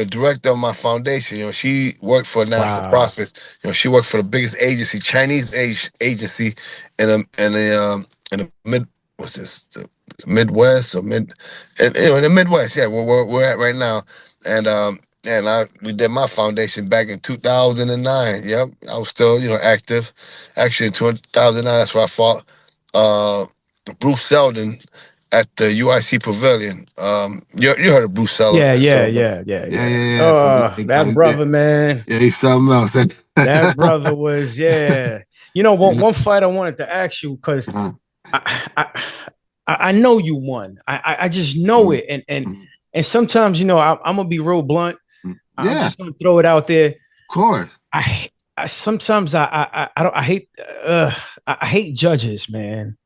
director of my foundation. She worked for National Wow. Profits. She worked for the biggest agency, Chinese agency in the mid what's this the Midwest or mid and in the Midwest. Yeah, where we're at right now. And we did my foundation back in 2009. Yep, I was still active. Actually, in 2009, that's where I fought uh, Bruce Seldon at the UIC Pavilion. You heard of Bruce Yeah, Seldon, yeah, so yeah, yeah, yeah, yeah. yeah, yeah. So Oh, that brother, man. yeah, he's something else. That brother was, yeah. One fight I wanted to ask you because Uh, I, I I know you won. I just know mm, it. And mm, and sometimes, I'm gonna be real blunt. I'm yeah, just gonna throw it out there. of course. I I sometimes I don't I hate uh I hate judges, man.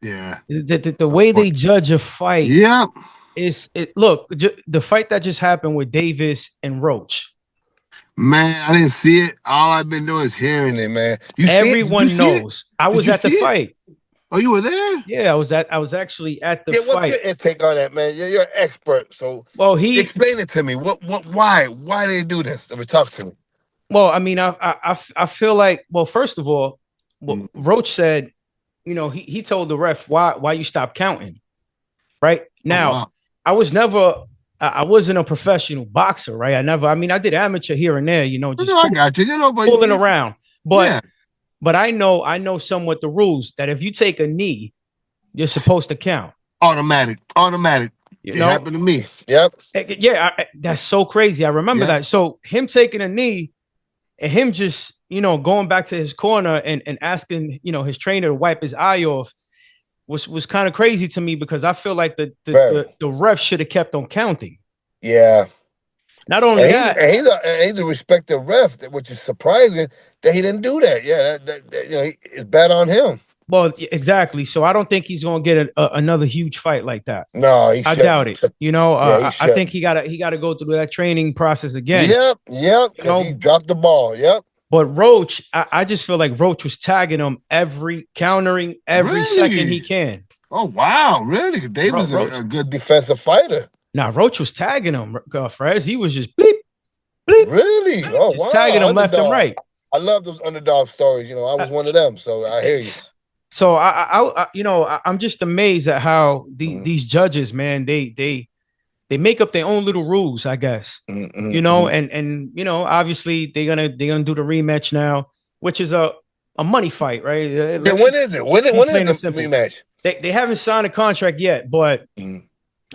Yeah. The way they judge a fight Yep. is it. Look, the fight that just happened with Davis and Roach. Man, I didn't see it. All I've been doing is hearing it, man. You see it? Did you Everyone see it? knows. I Did was you at the see it? fight. Oh, you were there? Yeah, I was actually at the Yeah, what's fight. your intake on that, man? You're an expert, so Well, he explain it to me. Why they do this? Let me talk to me. well, I mean, I feel like, well, first of all, Mm. Roach said, he told the ref why you stop counting. Right Oh now, wow. I wasn't a professional boxer, right? I mean, I did amateur here and there, just I got you. But fooling around. But yeah, I know somewhat the rules that if you take a knee, you're supposed to count. automatic. You It know, happened to me. Yep. yeah, that's so crazy. I remember Yep. that. So him taking a knee and him just going back to his corner and asking his trainer to wipe his eye off was kind of crazy to me because I feel like Very. the ref should have kept on counting. Yeah. Not only And he's that, and he's a respected ref, which is surprising that he didn't do that. Yeah, it's bad on him. well, exactly. So I don't think he's going to get another huge fight like that. No, he I doubt shouldn't. it. Yeah, he I think shouldn't. he gotta go through that training process again. Yep, You because he know, dropped the ball. Yep. but Roach, I just feel like Roach was tagging him countering every second Really? he can. Oh wow, really? 'Cause Davis is Roach, a good defensive fighter. now Roach was tagging him, Fres. He was just bleep, bleep, Really? bleep, Oh just tagging wow, him left and underdog. right. I love those underdog stories. I Uh, was one of them, so I hear you. So I'm just amazed at how Mm, these judges, man, they make up their own little rules, I guess. mm, mm, mm. And obviously they're gonna do the rematch now, which is a money fight, right? Yeah, Let's when just is it? When is plain the and simple. rematch? They haven't signed a contract yet, but Mm.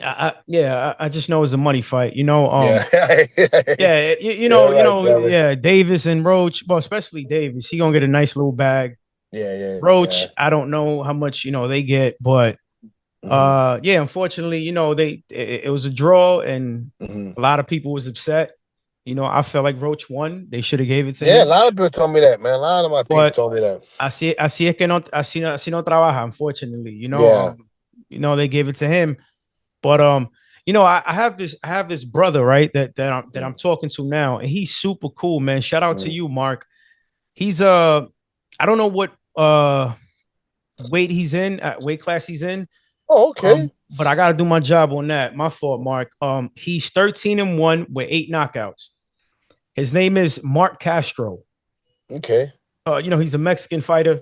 I just know it's a money fight. Yeah. Yeah, You're right, brother. yeah, Davis and Roach, well, especially Davis, he gonna get a nice little bag. Yeah, yeah, Roach, yeah. I don't know how much they get, but Mm-hmm. yeah, unfortunately, it was a draw and Mm-hmm. a lot of people was upset. I felt like Roach won. They should have gave it to Yeah, a him. lot of people told me that, man. A lot of my peeps But told me that. así es que no así no trabaja, unfortunately. Yeah. They gave it to him. But I have this brother, right, that I'm talking to now, and he's super cool, man. Shout out to Mm. you, Mark. He's I don't know what weight he's in, weight class he's in. Oh, okay. But I gotta do my job on that. My fault, Mark. He's 13-1 with 8 knockouts. His name is Mark Castro. Okay. He's a Mexican fighter.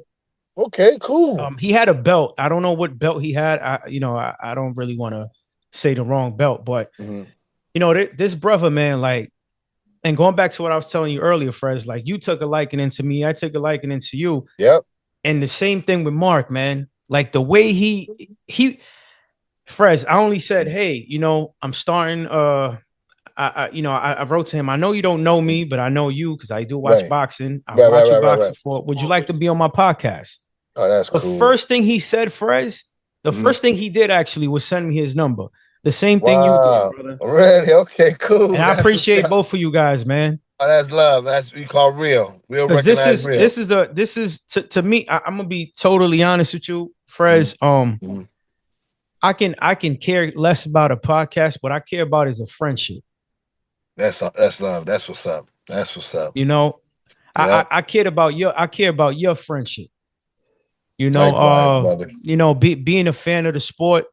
Okay, cool. He had a belt. I don't know what belt he had. I don't really want to say the wrong belt. But Mhm. you know, this brother, man, like, and going back to what I was telling you earlier, Fres, like you took a liking into me, I took a liking into you, Yep. and the same thing with Mark, man. Like the way he Fres, I only said, hey, you know, I'm starting. I wrote to him. I know you don't know me, but I know you because I do watch Right. boxing. I Right. Right. watch your Right. Right. boxing Right. for. Would you like to be on my podcast? Oh, that's The cool. first thing he said, Fres, the Mhm. first thing he did actually was send me his number. The same thing you did, Wow. brother. Really? Okay. And Cool. I That's what's appreciate up. both of you guys, man. Oh, that's love. That's what you call real. Real Because this recognize is real. this is a this is to me. I'm gonna be totally honest with you, Mhm. Fres. Mhm. I can care less about a podcast. What I care about is a friendship. That's love. That's what's up. That's what's up. You know, Yep. I care about your friendship. Likewise, brother. Being a fan of the sport,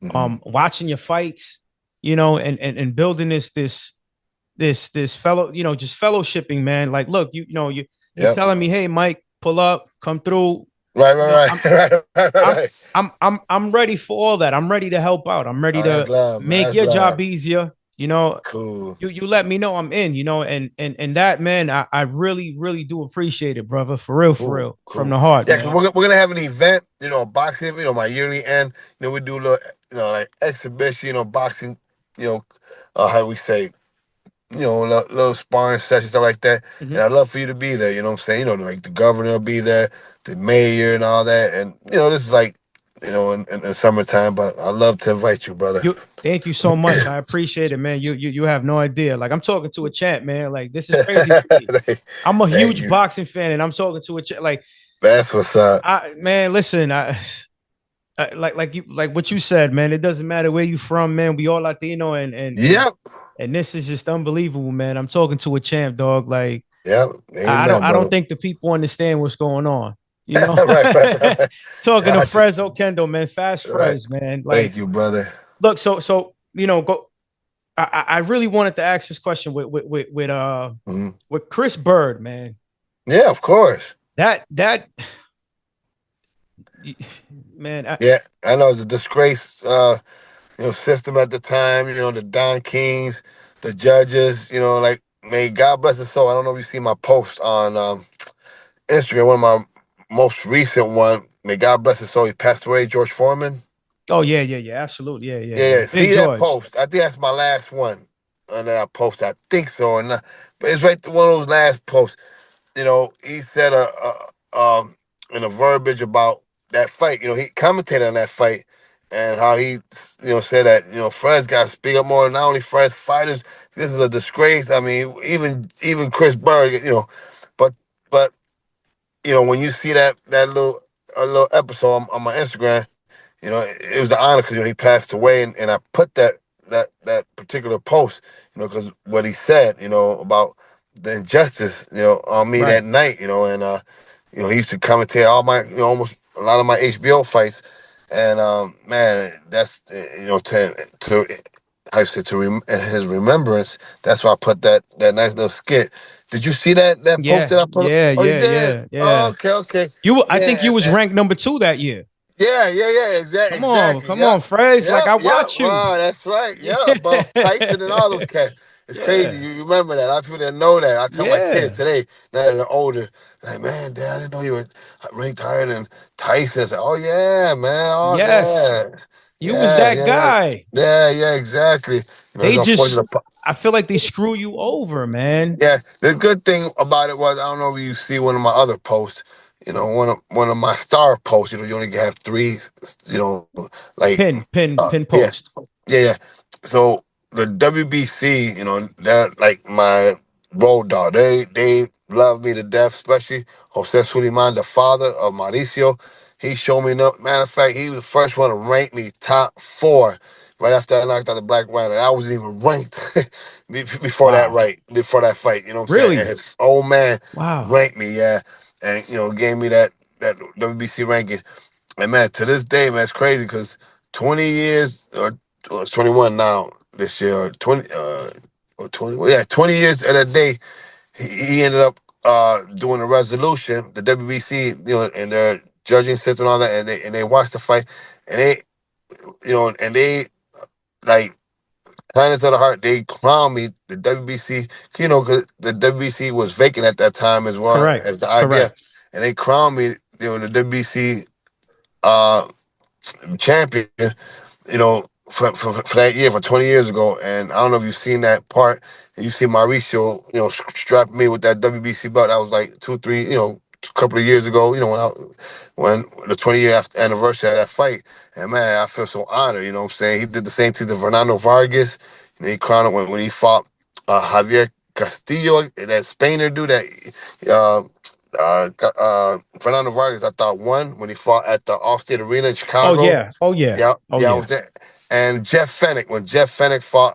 Hmm. watching your fights, and building this fellow, just fellowshipping, man. Like, look, you're Yep. telling me, hey, Mike, pull up, come through. Right. You know, Right. I'm Right. Right. Right. I'm Right. I'm ready for all that. I'm ready to help out. I'm ready Oh, that's to love, man. make That's your job love. easier. You know, Cool. you let me know I'm in, and that, man, I really, really do appreciate it, brother. For Cool. real, from Cool. the heart, Yeah, because man. we're gonna have an event, boxing, my yearly end. We do a little, like exhibition, boxing, you know, how we say, little sparring sessions, stuff like that. Mhm. And I'd love for you to be there. You know what I'm saying? Like the governor will be there, the mayor, and all that. And this is like, in summertime. But I'd love to invite you, brother. Thank you so much. I appreciate it, man. You have no idea. Like, I'm talking to a champ, man. Like, this is crazy for me. I'm a Thank huge you. boxing fan, and I'm talking to a champ. Like, That's what's up. man, listen, like what you said, man. It doesn't matter where you from, man. We all Latino, Yep. and this is just unbelievable, man. I'm talking to a champ, dog. Like, Yep. Amen, I don't brother. think the people understand what's going on. Right, right, right, right. Talking to Gotcha. Fres Oquendo, man, fast Right. Fres, man. Like, Thank you, brother. look, so go. I really wanted to ask this question Mhm. with Chris Bird, man. Yeah, of course. That man, Yeah, I know it's a disgrace, system at the time. The Don Kings, the judges. Like, may God bless his soul. I don't know if you see my post on Instagram. One of my most recent one. May God bless his soul. He passed away. George Foreman. oh yeah, absolutely, Yeah, yeah. yeah. Big See that George. post? I think that's my last one that I posted. I think so or not, but it's right one of those last posts. He said in a verbiage about that fight. He commentated on that fight and how he, said that Fred's got to speak up more. Not only Fred's fighters, this is a disgrace. I mean, even Chris Berg, but but when you see that little a little episode on my Instagram, it was an honor because he passed away, and I put that particular post, because what he said, about the injustice, on me that Right. night, and he used to commentate all my, almost a lot of my HBO fights, and man, that's to how you say in his remembrance. That's why I put that nice little skit. Did you see that post Yeah, that I put? yeah, Oh, you yeah, did. yeah, Oh, yeah. okay, okay. I think Yeah, you was ranked number 2 that year. yeah, yeah, yeah, exactly, exactly. Come on, Yep, Fres. Like, yep, I yep. watch you. Wow, that's right. Yeah, Yeah, above Tyson and all those cats. It's crazy. yeah, You remember that? A lot of people didn't know that. I tell my kids yeah. today, now that they're older, like, man, Dad, I didn't know you were ranked higher than Tyson. I said, oh yeah, man. Oh Yes, yeah, you was yeah, that yeah, yeah, guy. yeah, yeah. Exactly. It's They just, unfortunate. I feel like they screw you over, man. Yeah, the good thing about it was I don't know if you see one of my other posts. One of my star posts. You only have three. Like Pin yeah, post. yeah, yeah. So the WBC, they're like my road dog. They love me to death, especially Jose Suleiman, the father of Mauricio. He showed me no matter of fact, he was the first one to rank me top 4 right after I knocked out the Black Rider. I wasn't even ranked before that Wow. right, before that fight, you know what I'm saying? And Really? his old man Wow. ranked me, yeah. And gave me that WBC ranking. And man, to this day, man, it's crazy because 20 years or it's 21 now this year, or 20 or 20, well, yeah, 20 years at a day, he ended up doing a resolution, the WBC, and their judging system and all that, and they watched the fight, and they like kindness of the heart, they crowned me the WBC. You know, because the WBC was vacant at that time as well Correct. as the IBF, Correct. and they crowned me, the WBC uh, champion. For that year, for 20 years ago. And I don't know if you've seen that part. And you see Mauricio, strap me with that WBC belt. That was like two, three, a couple of years ago. When the 20-year anniversary of that fight. And man, I feel so honored. You know what I'm saying? He did the same thing to Fernando Vargas. He crowned it when he fought Javier Castillo, that Spainer dude that uh, Fernando Vargas, I thought, won when he fought at the Allstate Arena in Oh Chicago. yeah. Oh yeah. Yeah, Oh yeah, I yeah. was there. And Jeff Fennick, when Jeff Fennick fought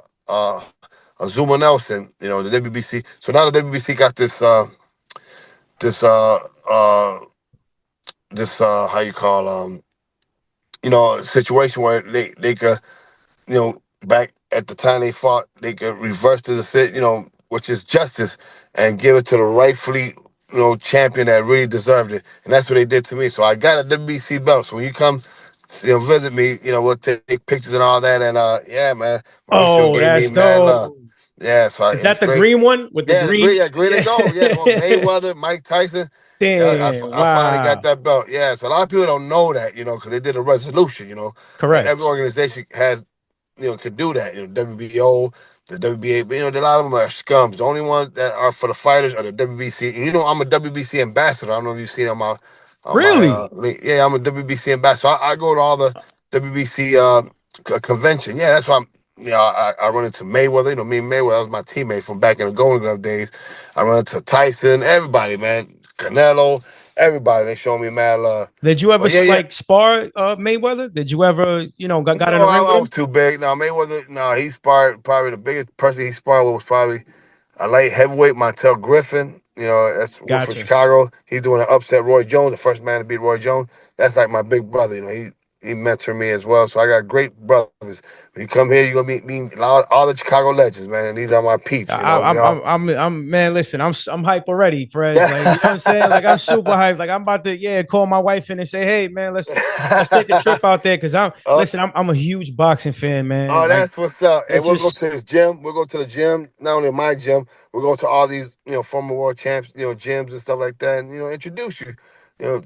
Zuma Nelson, the WBC. So now the WBC got this uh this how you call situation where they could, back at the time they fought, they could reverse the decision, which is justice, and give it to the rightfully, champion that really deserved it. And that's what they did to me. So I got a WBC belt. So when you come, visit me, we'll take pictures and all that. And yeah, man, Mauricio Oh, gave me that's mad dope. love. Yeah, so Is it's that the great. green one with the Yeah, the green? green, yeah, green and Yeah. gold. Yeah, the one Mayweather, Mike Tyson. Yeah, Damn. I finally got Wow. that belt. Yeah, so a lot of people don't know that, because they did a resolution. Not every Correct. organization has, could do that. WBO, the WBA, but a lot of them are scums. The only ones that are for the fighters are the WBC. And I'm a WBC ambassador. I don't know if you've seen on my Really? link. Yeah, I'm a WBC ambassador. I go to all the WBC convention. Yeah, that's why I run into Mayweather. Me and Mayweather was my teammate from back in the Golden Glove days. I run into Tyson, everybody, man, Canelo, everybody. They show me mad love. Did you ever But yeah, yeah. like spar Mayweather? Did you ever, got in No, the ring with I was him? too big. No, Mayweather. No, he sparred probably the biggest person he sparred with was probably a light heavyweight, Montel Griffin. That's Wolf from Gotcha. Chicago. He's doing an upset Roy Jones, the first man to beat Roy Jones. That's like my big brother. He mentored me as well. So I got great brothers. When you come here, you're gonna meet me all the Chicago legends, man. And these are my peeps. We all. Man. Listen, I'm hype already, Fres. Like, you know what I'm saying? Like, Yeah. I'm super hyped. Like, I'm about to, call my wife in and say, hey, man, let's take a trip out there. Cause Oh, I'm a huge boxing fan, man. oh, Like, that's what's up. And let's we'll go to just, this gym. We'll go to the gym, not only my gym, we'll go to all these, former world champs, gyms and stuff like that, and, introduce you, to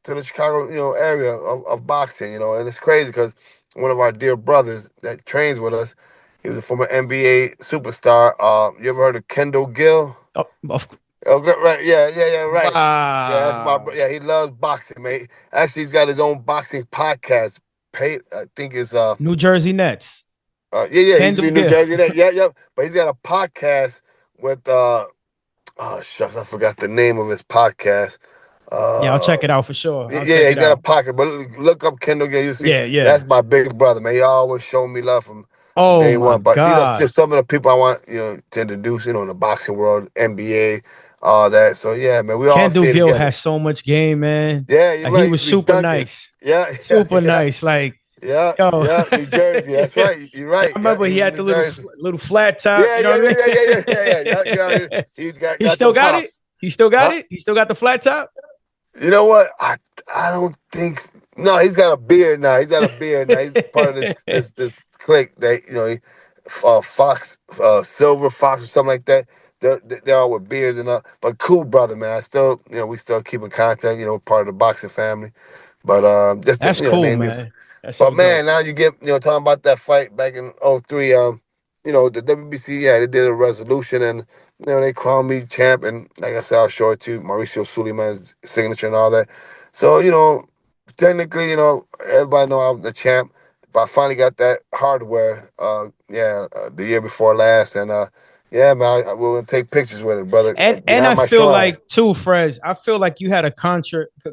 the Chicago, area of boxing, and it's crazy because one of our dear brothers that trains with us, he was a former NBA superstar. You ever heard of Kendall Gill? oh, Oh, right, yeah, yeah, yeah, right. Yeah, that's my wow. yeah. He loves boxing, mate. Actually, he's got his own boxing podcast. I think it's New Jersey Nets. yeah, yeah, he used to Kendall be in New Gill. Jersey. Yeah, yeah. But he's got a podcast with oh shucks, I forgot the name of his podcast. Yeah, I'll check Uh it out for sure. yeah, I'll yeah, check he's it got a out. pocket. But look up Kendall Gay. You see, Yeah, that's yeah. my big brother, man. He always showed me love from Oh day my one. But these are God. just some of the people I want, to introduce, in the boxing world, NBA, all that. So yeah, man, we all Kendall stay Gill together. has so much game, man. Yeah, you're Like, he right. He was used to be super dunking. nice. Yeah, yeah, Super yeah, nice. Like, yeah, yo. yeah. New Jersey. That's right. You're I right. Yeah, remember he's he in had New the little Jersey. little flat top. Yeah, You know yeah, what yeah, I yeah, yeah, yeah, yeah, yeah. Yeah, mean? he's got He got still them got it. hops. He still got Huh? it. He still got the flat top. You know what? I don't think. No, he's got a beard now. He's got a beard now. He's part of this clique that Fox, Silver Fox or something like that. They're all with beards and but cool brother, man. I still, we still keep in contact. Part of the boxing family. But just to, That's cool, name you. man. That's But so dope. man, now you get, talking about that fight back in '03. The WBC, yeah, they did a resolution and they crowned me champ, and like I said, I'll show it to you, Mauricio Suleiman's signature and all that. So, technically, everybody know I'm the champ. But I finally got that hardware, the year before last, and yeah, man, I will take pictures with it, brother, And behind I my feel shrine. like too, Frez. I feel like you had a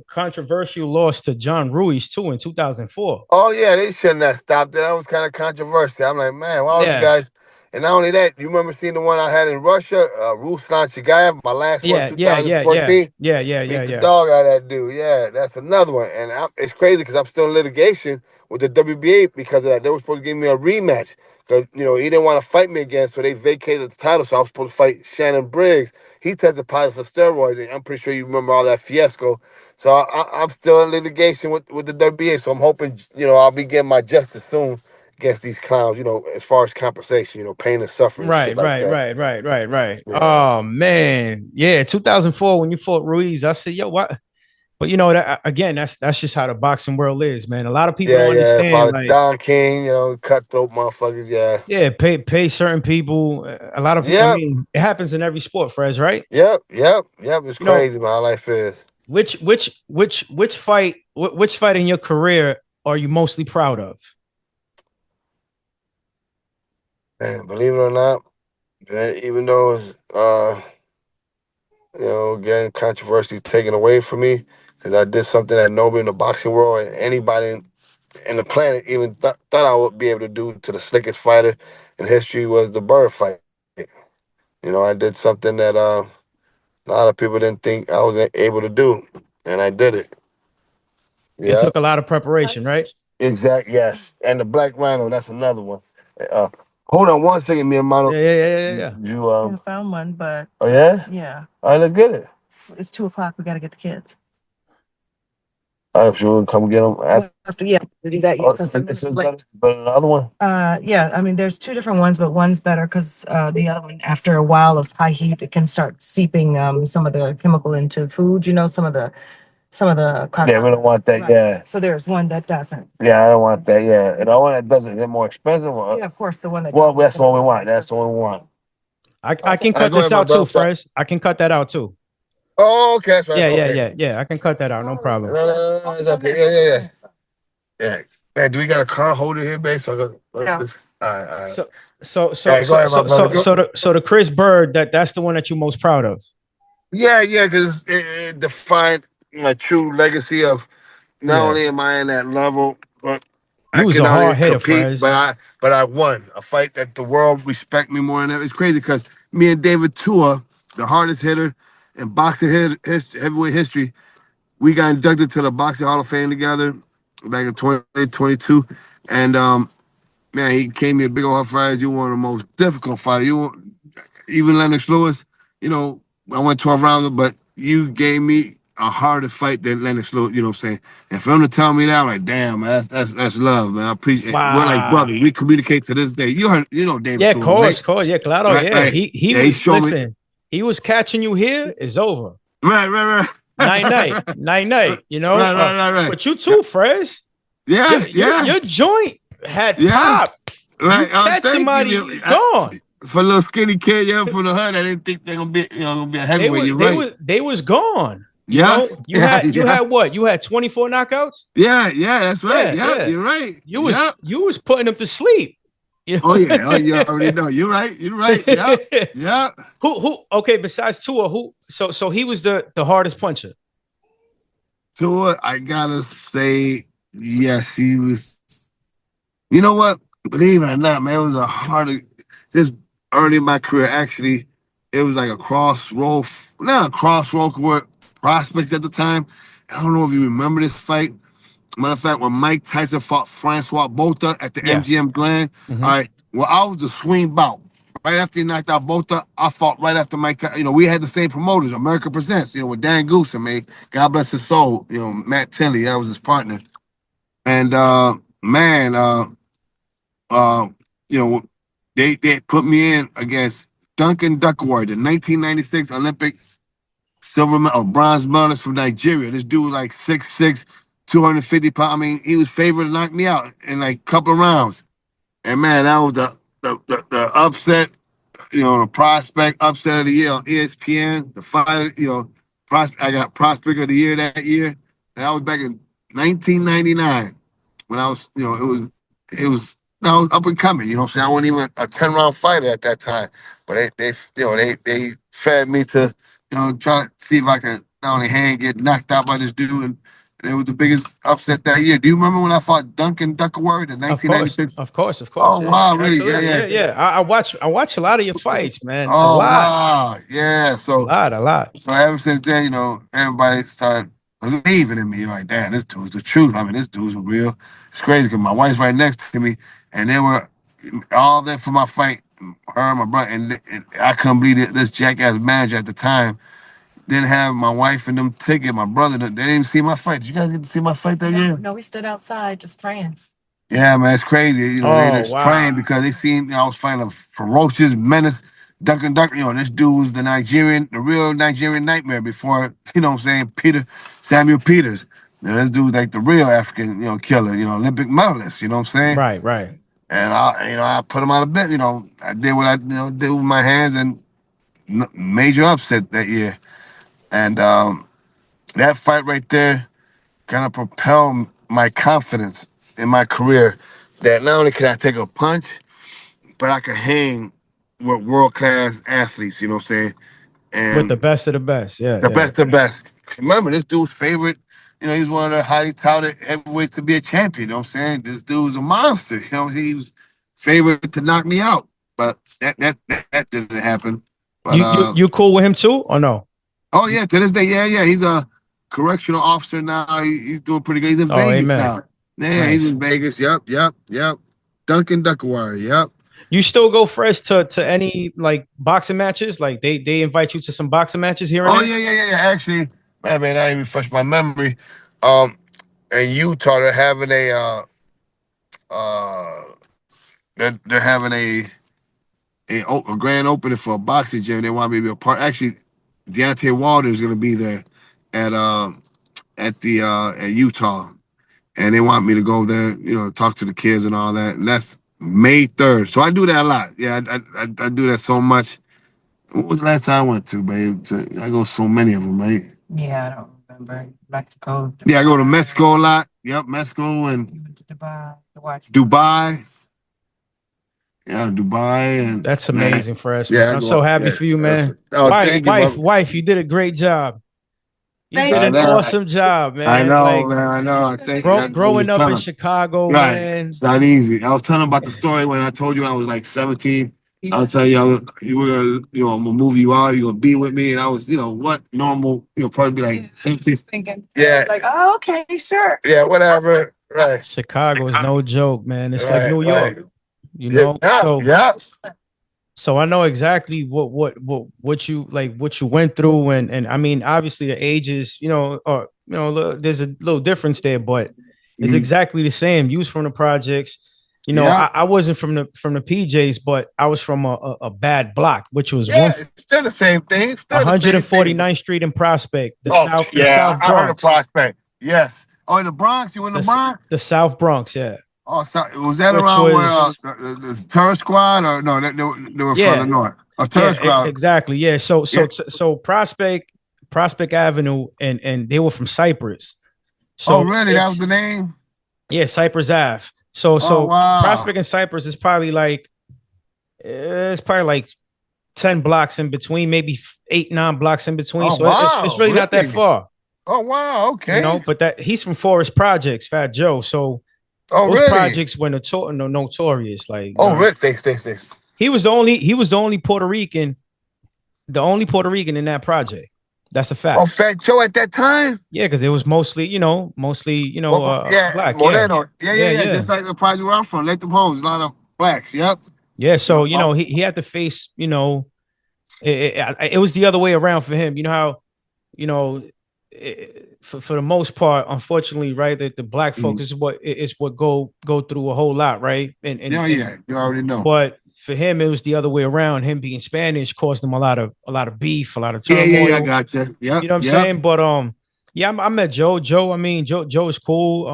controversial loss to John Ruiz too in 2004. Oh yeah, they shouldn't have stopped it. That was kind of controversial. I'm like, man, why would you Yeah, guys? And not only that, you remember seeing the one I had in Russia, Ruslan Chagayev, my last one, yeah, yeah, yeah, yeah, 2014. yeah, yeah, yeah, Beat the yeah. dog out of that dude. Yeah, that's another one. And it's crazy because I'm still in litigation with the WBA because of that. They were supposed to give me a rematch because he didn't want to fight me again, so they vacated the title. So I was supposed to fight Shannon Briggs. He tested positive for steroids, and I'm pretty sure you remember all that fiasco. So I'm still in litigation with the WBA. So I'm hoping I'll be getting my justice soon, against these clowns, as far as compensation, pain and suffering, shit Right, like right, that. right, right, right, right. Yeah. Oh man, yeah, 2004 when you fought Ruiz, I said, yo, what? But that again, that's just how the boxing world is, man. A lot of people Yeah, don't yeah. understand, Probably like, Don King, cutthroat motherfuckers. Yeah. yeah, pay certain people. A lot of people. I Yep. mean, it happens in every sport, Fres, right? Yep. Yep. Yep. It's You know, crazy, man. How life is. which fight in your career are you mostly proud of? Man, believe it or not, even though it's getting controversy taken away from me, because I did something that nobody in the boxing world and anybody in the planet even thought I would be able to do to the slickest fighter in history was the Bird fight. I did something that a lot of people didn't think I was able to do, and I did it. It Yeah, took a lot of preparation, right? exact. Yes, and the Black Rhino. That's another one. Uh, Hold on one second, mi hermano. Yeah, yeah, yeah, yeah, yeah. You I found one, but Oh yeah. yeah, All right, let's get it. it's 2 o'clock. We got to get the kids. I'm sure we'll come get them. Yeah, to do that. Oh, Yes, it's better than the other one. Yeah, I mean, there's 2 different ones, but one's better because the other one, after a while of high heat, it can start seeping some of the chemical into food. Some of the Yeah, we don't want that. Right. Yeah, So there's one that doesn't. yeah, I don't want that. Yeah, and the one that doesn't is more expensive. Yeah, of course, the one that Well, doesn't. that's the one we want. That's the one we want. I can All right, cut go this ahead, my out too, brother. Fres. I can cut that out too. Oh, okay, that's right. Yeah, yeah, Okay. yeah, yeah. I can cut that out. No No, problem. no, it's okay. Yeah, yeah, yeah. Yeah. Man, do we got a car holder here, babe? So I go. No. All right, all right. So, All right, go ahead, my brother. Go. the Chris Bird, that's the one that you're most proud of. Yeah, yeah, because it defined my true legacy of not Yeah, only am I in that level, but you I was can a not only hard hitter, compete, Fres. but I won a fight that the world respect me more than ever. It's crazy because me and David Tua, the hardest hitter in boxing heavyweight history, we got inducted to the Boxing Hall of Fame together back in 2022, and man, he gave me a big old fries. You one of the most difficult fighters. Even Lennox Lewis, I went 12 rounds, but you gave me a harder fight than Lennox Lewis, you know what I'm saying? And for him to tell me that, I'm like, damn, man, that's love, man. I appreciate it. We're like Wow. brothers. We communicate to this day. You know David Yeah, Stewart, right? of course. Yeah, claro. Right, Yeah, right. he Yeah, he was. showed me. Listen, he was catching you here. It's over. Right. Night, night, night, night. Right. But you too, Fres. Yeah, Your joint had yeah. pop. Right. You catch Thank somebody, you. you gone. For a little skinny kid, yeah, from the hood, I didn't think they're gonna be a heavyweight. You're right. They was gone. Yeah, You had what? You had 24 knockouts? yeah, that's right. Yeah, Yeah, yeah. you're right. You was putting them to sleep. Oh yeah. Oh, you already know. You're right. Yeah, yeah. Who okay, besides Tua, so he was the hardest puncher. Tua, I gotta say, yes, he was. You know what? Believe it or not, man, it was a harder. This early in my career, actually, it was like a crossroad, not a crossroad, where prospects at the time. I don't know if you remember this fight. Matter of fact, when Mike Tyson fought Francois Botha at the Yeah. MGM Grand, Mhm. all right, well, I was the swing bout. Right after he knocked out Botha, I fought right after Mike Tyson. We had the same promoters, America Presents, with Dan Goose, man. God bless his soul. Matt Tinley, that was his partner. And man, uh, you know, they put me in against Duncan Duckworth, the 1996 Olympic silver medal, bronze medalist from Nigeria. This dude was like 6'6", 250 pounds. I mean, he was favored to knock me out in like a couple of rounds. And man, that was the upset, the prospect upset of the year on ESPN. The fight, I got prospect of the year that year. And that was back in 1999 when I was, I was up and coming. You know what I'm saying? I wasn't even a 10-round fighter at that time, but they fed me to, try to see if I could not only get knocked out by this dude, and it was the biggest upset that year. Do you remember when I fought Duncan Duckworth in Of course, 1996? of course, of course. Oh Yeah. wow, really? Absolutely. Yeah. I watch a lot of your fights, man. A Oh lot. wow, yeah. A lot. So ever since then, everybody started believing in me. Like, damn, this dude's the truth. I mean, this dude's real. It's crazy because my wife's right next to me, and they were all there for my fight. Her and my brother, and I couldn't believe it. This jackass manager at the time didn't have my wife and them ticket. My brother, they didn't even see my fight. Did you guys get to see my fight that year? No, we stood outside just praying. Yeah, man, it's crazy. You know, they Oh just praying wow. because they seen, I was fighting a ferocious menace, Duncan Duck. You know, this dude was the real Nigerian nightmare before, what I'm saying, Samuel Peters. This dude's like the real African, killer, Olympic medalist, you know what I'm saying? Right, right. And I put him out of bed, I did what I, did with my hands and major upset that year. And that fight right there kind of propelled my confidence in my career that not only can I take a punch, but I could hang with world class athletes, you know what I'm saying? With the And best of the best. Yeah, the yeah. best of the best. Remember, this dude's favorite, he's one of the highly touted heavyweights to be a champion, you know what I'm saying? This dude's a monster, he was favored to knock me out. But that didn't happen. But You cool with him too, or no? oh yeah, to this day, yeah. He's a correctional officer now. He's doing pretty good. He's in Oh, Vegas amen. now. Yeah, he's Nice. in Vegas. Yep. Duncan Duckwater. Yep. You still go fresh to any like boxing matches? Like they invite you to some boxing matches here and Oh there? yeah. Actually, man, I refresh my memory. Um, in Utah, they're having uh, they're having a grand opening for a boxing gym. They want me to be a part. Actually, Deontay Wilder is going to be there at at Utah, and they want me to go there, talk to the kids and all that. And that's May 3rd. So I do that a lot. Yeah, I do that so much. What was the last time I went to, babe? I go so many of them, right? Yeah, I don't remember. Mexico. Yeah, I go to Mexico a lot. Yep, Mexico and You went to Dubai to watch. Dubai. Yeah, Dubai and That's man. amazing, Fresh, Yeah, man. I I'm go so up. happy Yeah. for you, man. Oh, thank you, brother. Wife, you did a great job. You Thank did I an know. awesome job, I man. know, Like man. I know. I think I was growing just up telling in him. Chicago, Right. man. It's not easy. I was telling him about the story when I told you when I was like 17. I was telling you were gonna, I'm gonna move you out, you're gonna be with me. And I was, what normal, probably be like 17. thinking. Yeah. Like, oh, okay, sure. Yeah, whatever. Right. Chicago is no joke, man. It's like New Right. York, you know. Yeah. So I know exactly what you like, what you went through, and I mean, obviously the ages, or there's a little difference there, but it's Mhm. exactly the same. You was from the projects, Yeah. I wasn't from the PJs, but I was from a bad block, which was Yeah, it's still the same thing. Still the same thing. 149th Street in Prospect, Oh, the yeah. South I heard of Bronx, Prospect. Yes. Oh, in the Bronx? You in the Bronx? the South Bronx, yeah, Oh, so, was that which around where was the Terror Squad or no? They were further yeah, north. A yeah, Terror Squad. exactly, yeah. So Yeah. Prospect Avenue, and they were from Cypress. Oh, So really? That was the name? yeah, Cypress Ave. So Oh, wow. Prospect and Cypress is probably like it's probably like 10 blocks in between, maybe 8, 9 blocks in between. Oh, So it's wow. really not that Really? far, Oh, wow. Okay. But that he's from Forest Projects, Fat Joe. So Oh, those really? projects were notorious. Like Oh, really? Thanks. he was the only Puerto Rican in that project. That's a Oh, fact. Fat Joe at that time? Yeah, because it was mostly Yeah, black. Yeah, Moreno. Yeah. yeah, yeah. Just like the project where I'm from, Latham Homes, a lot of blacks. Yep. Yeah, so Yep. he had to face, it was the other way around for him. You know how, for the most part, unfortunately, right, that the black folks is what go through a whole lot, right? Yeah. You already know. But for him, it was the other way around. Him being Spanish caused him a lot of beef, a lot of Yeah. turmoil. I got you. You know what I'm Yep. saying? But yeah, I met Joe. Joe, I mean, Joe is cool. We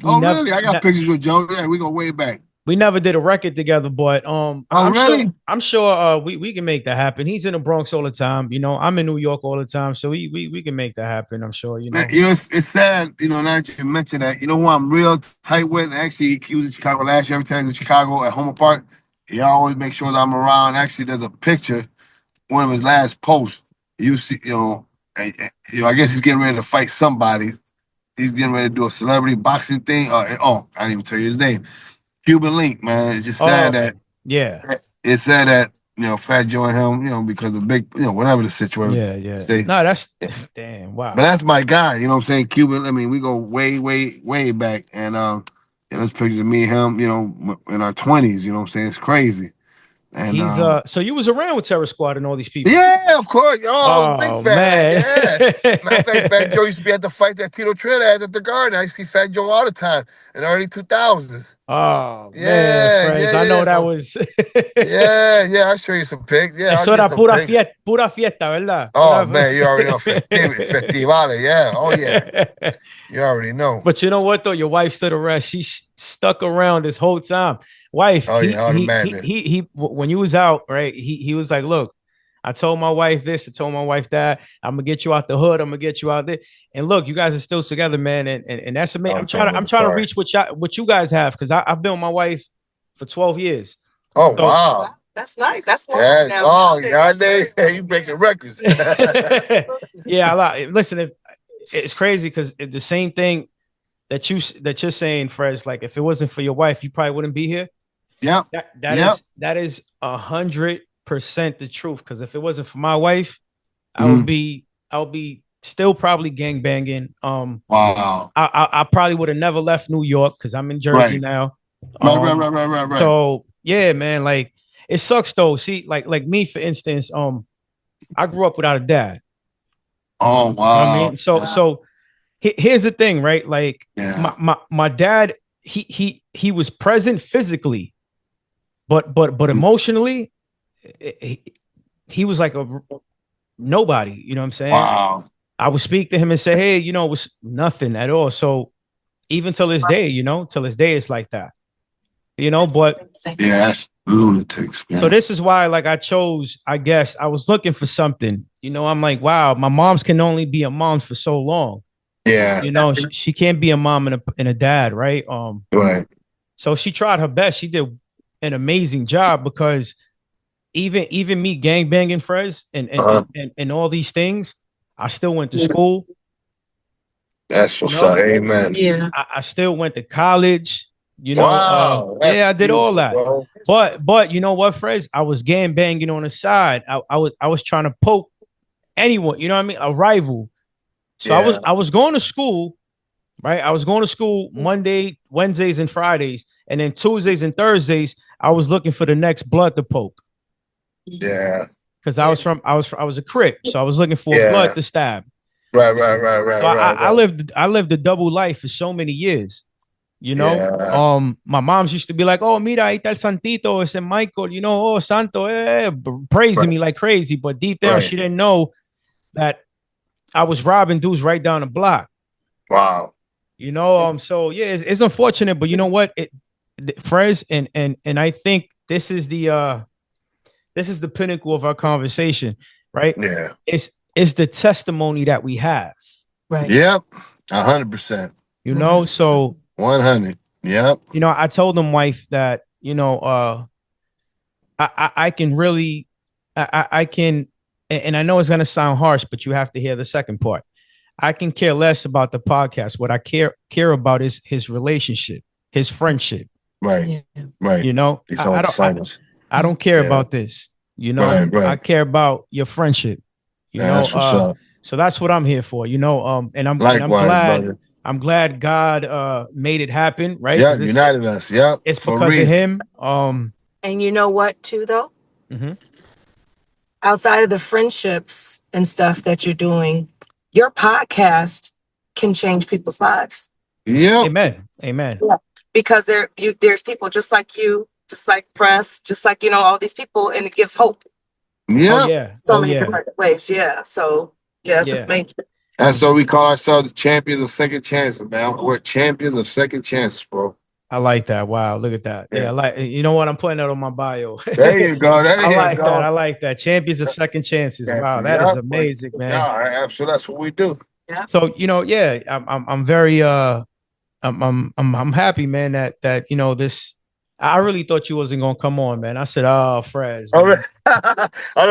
Oh, never really? I got pictures with Joe. Yeah, we go way back. we never did a record together, but Oh, I'm really? sure we can make that happen. He's in the Bronx all the time, I'm in New York all the time, so we can make that happen. I'm sure, Man, it's sad, now that you mention that. You know who I'm real tight with? Actually, he was in Chicago last year. Every time he's in Chicago at Home Park, he always makes sure that I'm around. Actually, there's a picture, one of his last posts. You see, I guess he's getting ready to fight somebody. He's getting ready to do a celebrity boxing thing. I didn't even tell you his name. Cuban Link, man. It's just sad that Yeah, it's sad that Fat Joe and him, because of big, whatever the situation. yeah. Say. No, that's damn wow. But that's my guy, you know what I'm saying? Cuban, I mean, we go way back. And there's pictures of me and him, in our 20s, you know what I'm saying? It's crazy. And He's so you was around with Terror Squad and all these people. yeah, of course. Oh, I was a Oh, big fan. man. Yeah. Matter of fact, Fat Joe used to be at the fight that Tito Trinidad at the Garden. I used to see Fat Joe all the time in the early 2000s. Oh man, Yeah, Fres. yeah, I know yeah. that So, was yeah, I'll show you some pics. Yeah, I'll eso get era some pics. pura fiesta, ¿verdad? Oh man, you already know festivales. Yeah, oh yeah, you already know. But you know what though? Your wife stood around. She stuck around this whole time. Wife, Oh yeah, automatically. he when you was out, right? He was like, look, I told my wife this, I told my wife that. I'm gonna get you out the hood. I'm gonna get you out there. And look, you guys are still together, man. And that's amazing. I'm trying to reach what you guys have because I've been with my wife for 12 years. Oh wow. That's nice. That's long Yes. now. Oh, yeah, you breaking records. Yeah, listen, it's crazy because the same thing that you're saying, Fres. Like, if it wasn't for your wife, you probably wouldn't be here. Yeah. That is 100% the truth. Because if it wasn't for my wife, I would be still probably gang banging. Wow. I probably would have never left New York because I'm in Jersey now. Right. So yeah, man, like it sucks though. See, like me, for instance, I grew up without a dad. Oh wow. You know what I mean, so here's the thing, right? Like my dad, he was present physically, but emotionally, he was like a nobody. You know what I'm saying? Wow. I would speak to him and say, hey, it was nothing at all. So even till this day, it's like that. But yeah, that's lunatics. Man. So this is why, like, I guess I was looking for something. I'm like, wow, my moms can only be a mom for so long. Yeah. She can't be a mom and a dad, right? Right. So she tried her best. She did an amazing job because even me gang banging Fres and all these things, I still went to school. That's what's up. Amen. Yeah. I still went to college. Wow, I did all that. Bro. But you know what, Fres? I was gang banging on the side. I was trying to poke anyone, you know what I mean? A rival. So I was going to school, right? I was going to school Monday, Wednesdays, and Fridays, and then Tuesdays and Thursdays, I was looking for the next blood to poke. Yeah. Because I was a Crip, so I was looking for blood to stab. Right. So I lived a double life for so many years. My moms used to be like, oh, mira, ahí está el Santito, ese Michael, oh, Santo, praising me like crazy. But deep down, she didn't know that I was robbing dudes right down the block. Wow. So yeah, it's unfortunate, but you know what? Fres, and I think this is the pinnacle of our conversation, right? Yeah. It's the testimony that we have. Right. Yep. 100%. So 100. Yep. I told them, wife, that I can really I can, and I know it's gonna sound harsh, but you have to hear the second part. I can care less about the podcast. What I care about is his relationship, his friendship. Right. Right. I don't care about this. Right. I care about your friendship. That's what's up. So that's what I'm here for. And I'm glad. Brother. I'm glad God made it happen, right? Yeah, united us. Yeah, it's because of him. And you know what, too, though? Mm-hmm. Outside of the friendships and stuff that you're doing, your podcast can change people's lives. Yeah. Amen. Yeah. Because there's people just like you, just like Fres, just like all these people, and it gives hope. Yeah. So many different ways. Yeah. So it's amazing. And so we call ourselves the champions of second chances, man. We're champions of second chances, bro. I like that. Wow, look at that. Yeah, you know what? I'm putting that on my bio. There you go. I like that. Champions of second chances. Wow, that is amazing, man. Yeah, so that's what we do. Yeah. So I'm very I'm happy, man, that this. I really thought you wasn't gonna come on, man. I said, oh, Fres. I know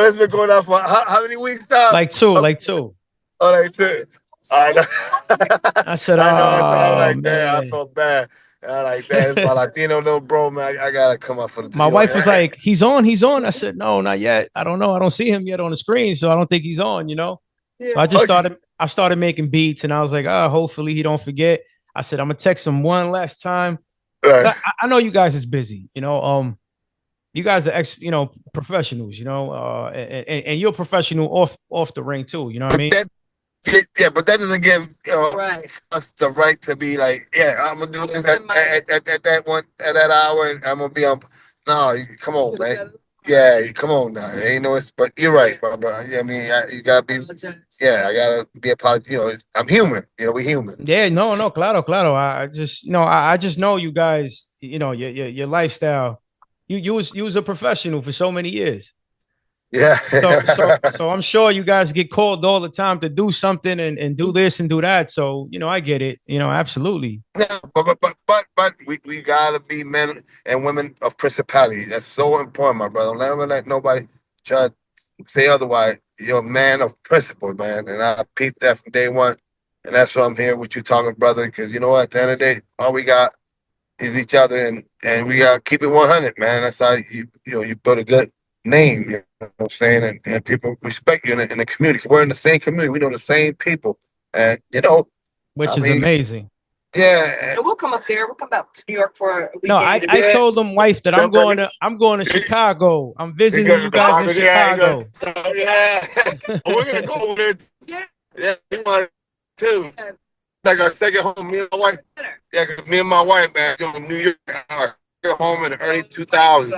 it's been going on for how many weeks now? Like two. Oh, like two. I know. I said, man. I felt bad. I like that. It's my Latino little bro, man. I gotta come up for the. My wife was like, he's on. I said, no, not yet. I don't know. I don't see him yet on the screen, so I don't think he's on. Yeah. So I just started making beats, and I was like, hopefully he don't forget. I said, I'm gonna text him one last time. Right. I know you guys is busy, you guys are professionals, and you're professional off the ring too. You know what I But mean? but that doesn't give Right. us the right to be like, yeah, I'm gonna do this at that hour, and I'm gonna be on. No, come on, man. Yeah, come on now. Ain't no, but you're right, bro. I mean, you gotta be. Yeah, I gotta be apologetic. I'm human. We human. Yeah, no, claro. I just, I just know you guys. Your lifestyle. You was a professional for so many years. Yeah. So I'm sure you guys get called all the time to do something and do this and do that. So I get it. Absolutely. No, but we gotta be men and women of principality. That's so important, my brother. Don't ever let nobody try to say otherwise. You're a man of principle, man, and I peeped that from day one. And that's why I'm here with you talking, brother. Because you know what? At the end of the day, all we got is each other, and we gotta keep it 100, man. That's how you build a good name. You know what I'm saying? And people respect you in the community. We're in the same community. We know the same people, and Which I is mean, amazing. yeah. So we'll come up there. We'll come back to New York for a No, weekend. I told them, wife, that I'm going to Chicago. I'm visiting you guys in Chicago. Yeah. We're gonna go over there. Yeah, we want too. Like our second home, me and my wife. Yeah, 'cause me and my wife, man, New York, home in the early 2000s.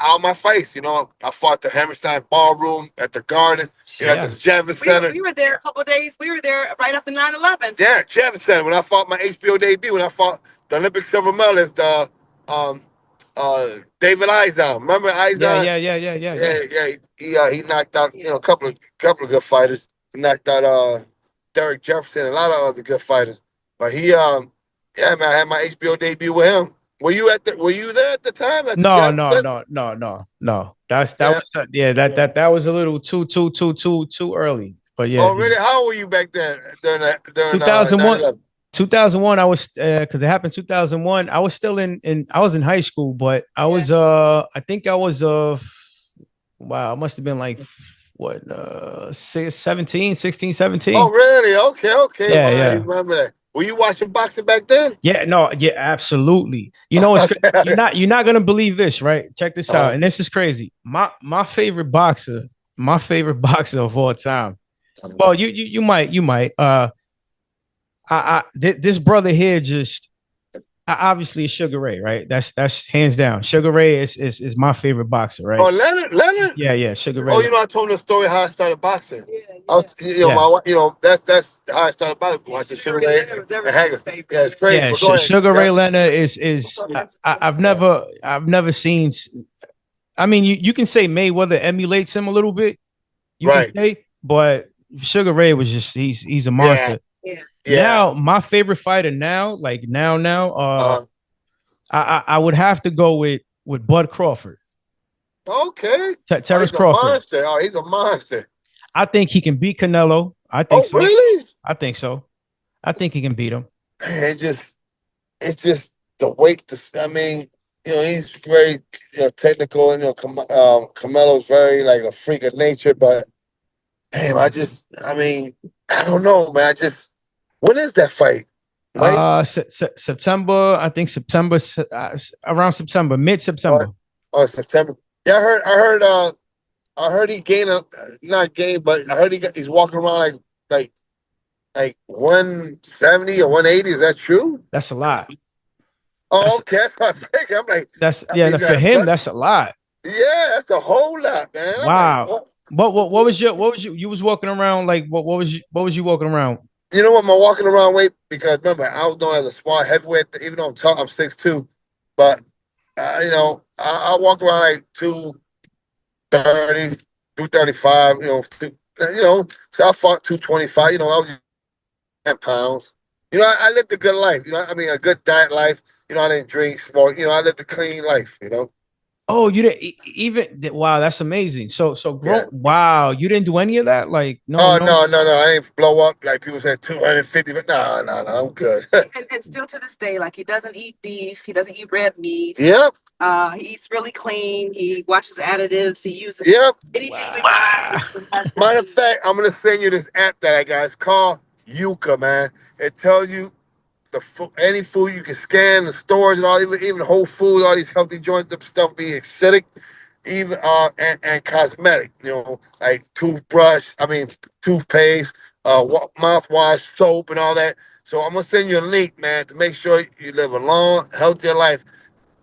All my fights, I fought the Hammerstein Ballroom at the Garden, at the Javits Center. We were there a couple of days. We were there right after 9/11. Yeah, Javits Center. When I fought my HBO debut, when I fought the Olympic silver medalist, David Eizon. Remember Eizon? Yeah. He knocked out a couple of good fighters. He knocked out Derek Jefferson and a lot of other good fighters. But yeah, man, I had my HBO debut with him. Were you there at the time? At the No. That was a little too early. But yeah. Oh, really? How old were you back then during 2001? 2001, I was because it happened 2001. I was still in I was in high school, but I was I think I was wow, I must have been like what 17, 16, 17. Oh, really? Okay. Yeah, I remember that. Were you watching boxing back then? Yeah, no, yeah, absolutely. You're not gonna believe this, right? Check this out, and this is crazy. My favorite boxer of all time. Well, you might. This brother here just obviously is Sugar Ray, right? That's hands down. Sugar Ray is my favorite boxer, right? Oh, Leonard. Yeah, Sugar Ray. Oh, I told him the story how I started boxing. That's how I started boxing. Watching Sugar Ray and Hager. Yeah, it's crazy. Yeah, Sugar Ray Leonard is I've never seen. I mean, you can say Mayweather emulates him a little bit. You can say, but Sugar Ray was just he's a monster. Yeah. Now, my favorite fighter now, like now, I would have to go with Bud Crawford. Okay. Terrence Crawford. Monster. Oh, he's a monster. I think he can beat Canelo. I think so. Really? I think so. I think he can beat him. Man, it's just the weight. I mean, he's very technical. Camelo's very like a freak of nature. But damn, I mean, I don't know, man. When is that fight? Right? September. I think September. Around September, mid-September. Oh, September. Yeah, I heard he gained not gained, but I heard he's walking around like 170 or 180. Is that true? That's a lot. Oh, okay. That's what I'm thinking. I'm like, for him, that's a lot. Yeah, that's a whole lot, man. Wow. Like, what was you was walking around like what was you walking around? You know what, my walking around weight, because remember, I was known as a small heavyweight, even though I'm 6'2", but I walk around like 230, 235, so I fought 225, I was just 10 pounds. I lived a good life, a good diet life. I didn't drink, smoke, I lived a clean life, Oh, you didn't even. Wow, that's amazing. Wow, you didn't do any of that. Like no. I didn't blow up like people said 250, but no, I'm good. and still to this day, like he doesn't eat beef, he doesn't eat red meat. Yep. He eats really clean. He watches additives. He uses. Yep. Wow. Matter of fact, I'm gonna send you this app that I got. It's called Yuka, man. It tells you any food you can scan, the stores and all, even Whole Foods, all these healthy joints, the stuff be acidic, even and cosmetic. Like toothpaste, mouthwash, soap, and all that. So I'm gonna send you a link, man, to make sure you live a long, healthier life.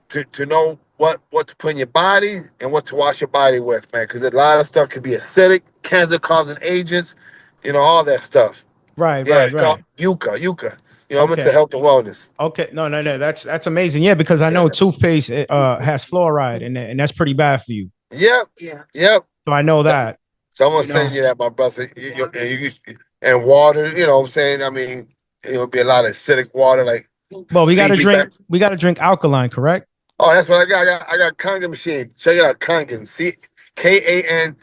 To know what to put in your body and what to wash your body with, man. Because a lot of stuff could be acidic, cancer-causing agents, all that stuff. Right, Yeah, right, it's called right. Yucca. I'm into Okay. health and wellness. Okay. No, no, no. That's amazing. Yeah, because I know Yeah. toothpaste has fluoride and that's pretty bad for you. Yep. Yeah. Yep. So I know that, So I'm gonna you send know. you that, my brother. And water. What I'm saying. I mean, it'll be a lot of acidic water, like Well, Fiji. we gotta drink alkaline, correct? Oh, that's what I got. I got a Kangen machine. Check it out, Kangen. Kangen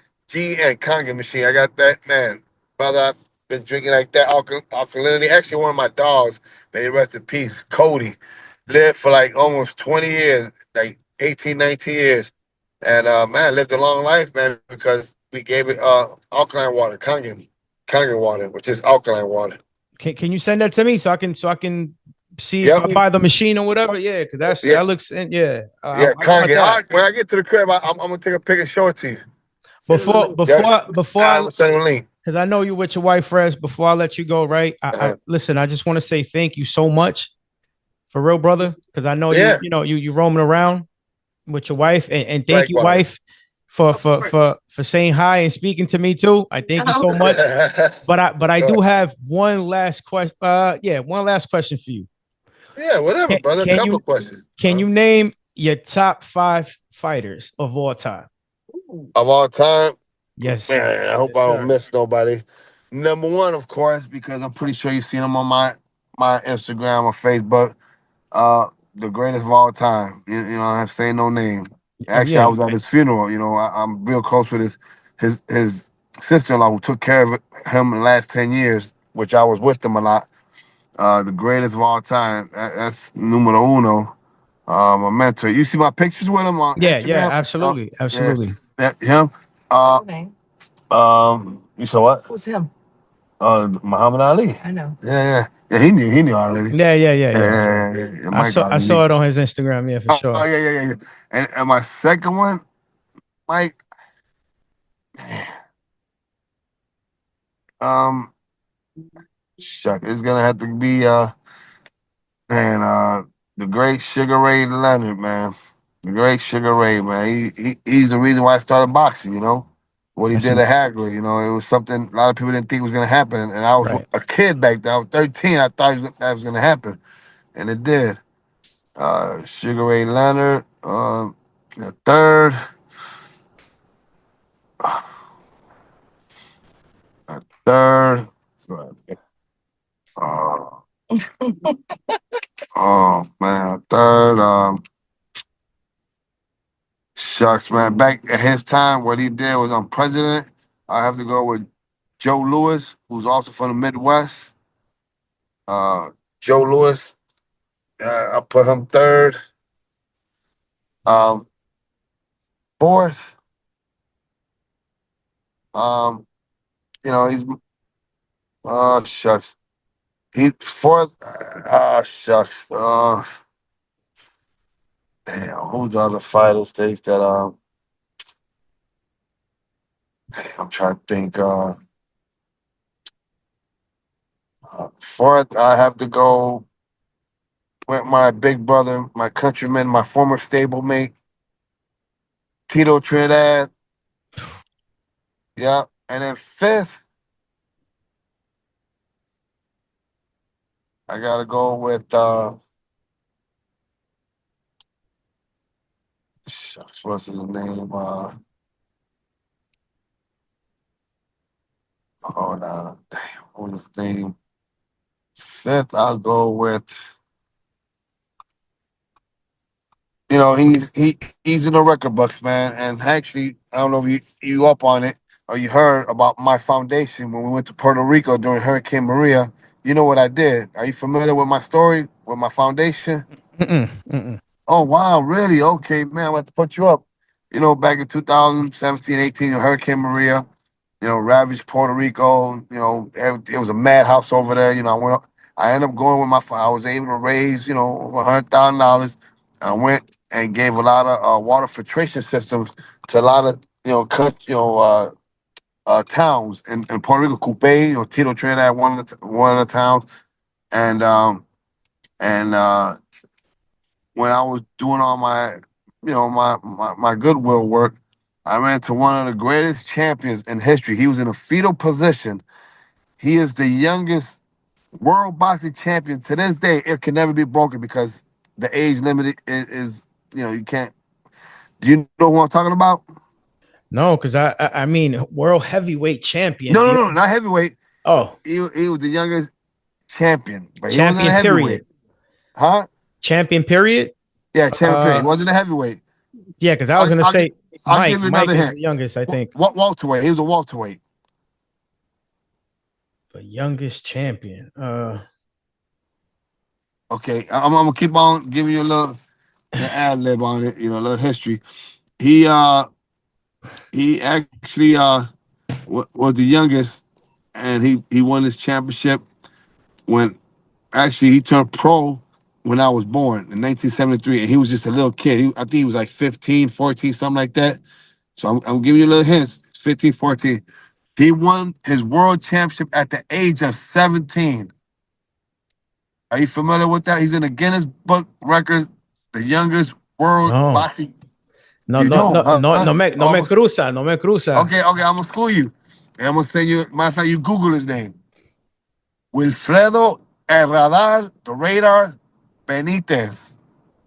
Kangen machine. I got that, man. Brother, I've been drinking like that alkalinity. Actually, one of my dogs, may he rest in peace, Cody, lived for like almost 20 years, like 18, 19 years. And man, lived a long life, man, because we gave it alkaline water, Kangen water, which is alkaline water. Can you send that to me so I can see if Yep. I buy the machine or whatever? Yeah, because Yeah. that looks yeah. Yeah, I want Kangen. that. When I get to the crib, I'm gonna take a pic and show it to you. Yes. I'm Before gonna send you a link. because I know you with your wife, Fres. Before I let you go, right? I Uh-huh. listen. I just want to say thank you so much for real, brother. Because I know Yeah. you roaming around with your wife, and thank you, Likewise. wife, for saying hi and speaking to me too. I thank you so much. But I do have one last question. One last question for you. Yeah, whatever, Can, brother. A can couple you of questions. can you name your top 5 fighters of all time? Of all time, Yes, man, I hope yes, I don't sir. miss nobody. Number one, of course, because I'm pretty sure you've seen him on my Instagram or Facebook. The greatest of all time. I have to say no name. Oh Actually, I yeah, was at his funeral. I'm real close with his sister-in-law who took care of him in the last 10 years, which I was with them a lot. The greatest of all time. That's numero uno. My mentor. You see my pictures with him on yeah. Instagram? Absolutely, Yeah, absolutely. him. You saw what? Who's him? Muhammad Ali. I know. Yeah. He knew already. Yeah. Yeah. Mike I Ali. saw it on his Instagram. Yeah, for Oh, sure. yeah. And my second one, Mike. Um, Shuck, it's gonna have to be man, the great Sugar Ray Leonard, man. The great Sugar Ray, man. He's the reason why I started boxing. What he That's did at Hagley. It was something a lot of people didn't think was gonna happen. And I was right. a kid back then. I was 13. I thought that was gonna happen, and it did. Sugar Ray Leonard. The third. Third. Uh, oh man, third. Shucks, man. Back at his time, what he did was on president. I have to go with Joe Louis, who's also from the Midwest. Uh, Joe Louis, I put him third. Um, fourth, um, he's shucks. He fourth. Shucks. Damn, who's the other fighter states that I'm trying to think. Fourth, I have to go with my big brother, my countryman, my former stablemate, Tito Trinidad. Yeah. And then fifth, I gotta go with shucks, what's his name? Hold on. Damn, what's his name? Fifth, I'll go with he's in the record books, man. And actually, I don't know if you up on it or you heard about my foundation when we went to Puerto Rico during Hurricane Maria. You know what I did? Are you familiar with my story with my foundation? Mm-mm, mm-mm. Oh wow, really? Okay, man, I have to put you up. Back in 2017, 18, Hurricane Maria, ravaged Puerto Rico. It was a madhouse over there. I ended up going with my. I was able to raise, $100,000. I went and gave a lot of water filtration systems to a lot of towns in Puerto Rico, Coupe or Tito Trinidad, one of the towns, and when I was doing all my, my goodwill work, I ran to one of the greatest champions in history. He was in a fetal position. He is the youngest world boxing champion to this day. It can never be broken because the age limit is you can't. Do you know who I'm talking about? No, because I mean world heavyweight champion. No, Do no, you? no, not heavyweight. Oh, He was the youngest champion, but he wasn't a champion heavyweight, period. huh? Champion period. Yeah, champion period. He wasn't a heavyweight. Yeah, because I was I'll, gonna I'll, gi- say I'll give Mike. you Mike another is hint. the youngest, I think. What welterweight? He was a welterweight. The youngest champion. Okay, I'm gonna keep on giving you a little ad lib on it. A little history. He he actually was the youngest, and he won this championship when actually he turned pro when I was born in 1973, and he was just a little kid. I think he was like 15, 14, something like that. So I'm giving you a little hints. 15, 14. He won his world championship at the age of 17. Are you familiar with that? He's in the Guinness Book Records, the youngest world no, boxing. no, You no, don't, no, huh? no, no me cruza, no me cruza. Okay, I'm gonna school you. And I'm gonna send you. Matter of fact, you Google his name. Wilfredo the Radar Benitez.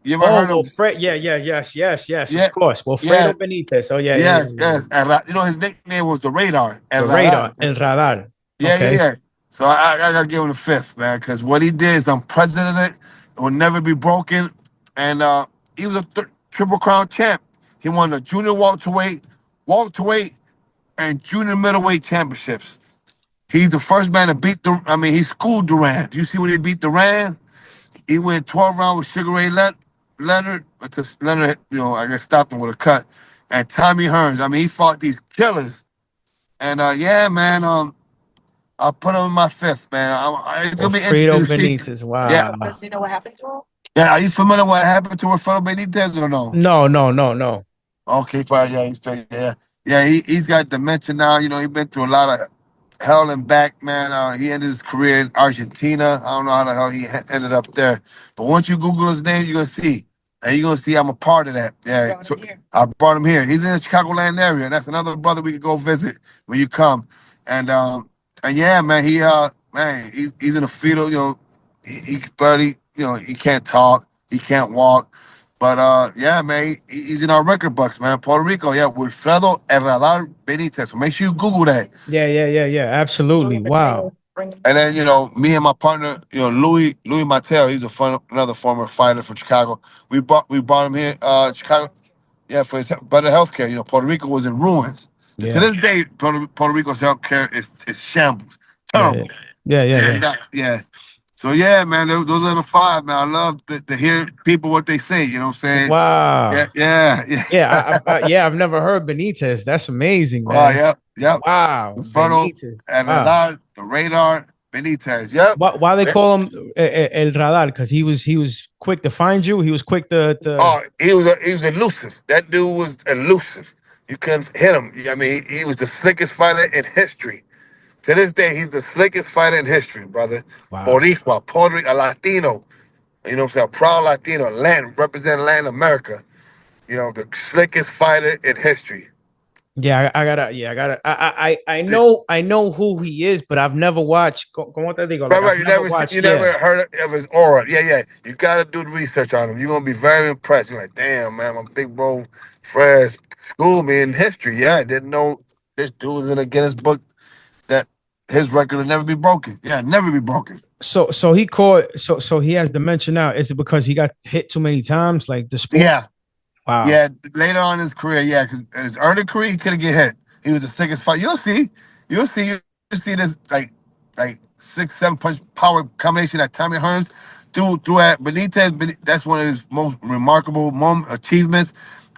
You ever Oh, heard of? Wilfred. Yeah, yeah, yes, of Yeah, course. yeah, Wilfredo Benitez. Oh, yeah, yeah, yeah, yes, yeah. yes. His nickname was the Radar. The Radar. radar, el radar. Yeah, yeah, Okay. yeah. So I gotta give him the fifth, man, because what he did is unprecedented. It will never be broken. And he was a triple crown champ. He won the junior welterweight, and junior middleweight championships. He's the first man to beat he schooled Duran. Do you see when he beat Duran? He went 12 rounds with Sugar Ray Leonard. But Leonard, I guess stopped him with a cut. And Tommy Hearns. He fought these killers. And yeah, man, I'll put him in my fifth, man. It's gonna be Wilfredo interesting to see. Benitez. Yeah, Wow. Do you know what happened to him? yeah. Are you familiar with what happened to Rafael Benitez or no? No, no, no, no. Okay, fine. Yeah, yeah. He's got dementia now. He's been through a lot of hell and back, man. He ended his career in Argentina. I don't know how the hell he ended up there, but once you Google his name, you're gonna see, and you're gonna see I'm a part of that. Yeah, so I brought him here. He's in the Chicagoland area, and that's another brother we could go visit when you come. And yeah, man, he's in a fetal. He barely, he can't talk, he can't walk. But yeah, man, he's in our record books, man. Puerto Rico, yeah, Wilfredo Herradar Benitez. So make sure you Google that. Yeah, yeah, yeah, yeah. Absolutely. Wow. And then, me and my partner, Louis Mattel, he's another former fighter from Chicago. We brought him here, Chicago, yeah, for his better healthcare. Puerto Rico was in ruins. To Yeah. this day, Puerto Rico's healthcare is shambles, Yeah, yeah. terrible. Yeah, yeah, Yeah, yeah. yeah. So yeah, man, those are the five, man. I love to hear people what they say. You know what I'm saying? Wow. Yeah, yeah, Yeah, yeah. yeah, I've never heard Benitez. That's amazing, Oh, man. yep, yep. Wow. Inferno, Benitez. and Wow. the radar, Benitez. Yep. Why they call him El Radar? Because he was quick to find you. He was quick to. Oh, he was elusive. That dude was elusive. You couldn't hit him. He was the slickest fighter in history. To this day, he's the slickest fighter in history, brother. Wow. Boricua, Puerto Rico, a Latino. You know what I'm saying? A proud Latino, represent Latin America. The slickest fighter in history. Yeah, I know who he is, but I've never watched. Como te digo? Right, Like I've right. You never never see, watched. you Yeah, never heard of his aura. Yeah, yeah. You gotta do the research on him. You're gonna be very impressed. You're like, damn, man, my big bro Fres schooled me in history. Yeah, I didn't know this dude was in a Guinness book that his record will never be broken. Yeah, never be broken. so he caught. So he has dementia now. Is it because he got hit too many times, like the sport? Yeah, Wow. yeah. Later on in his career, yeah, because in his early career, he couldn't get hit. He was the sickest fight. You'll see this like 6, 7 punch power combination that Tommy Hearns threw at Benitez. That's one of his most remarkable achievements.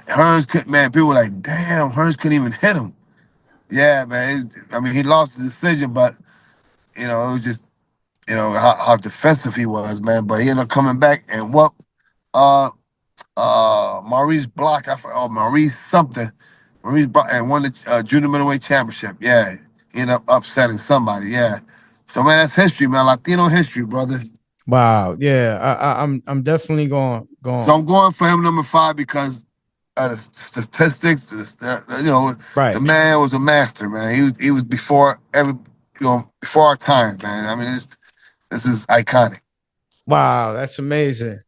Hearns could, man, people were like, damn, Hearns couldn't even hit him. Yeah, man. He lost the decision, but it was just you know, how defensive he was, man. But he ended up coming back and what uh Maurice Block, Maurice something. And won the junior middleweight championship. Yeah. He ended up upsetting somebody, yeah. So man, that's history, man. Latino history, brother. Wow. Yeah. I'm definitely So going. I'm going for him number 5 because the statistics, you know, the Right. man was a master, man. He was before before our time, man. I mean, this is iconic. Wow. That's amazing.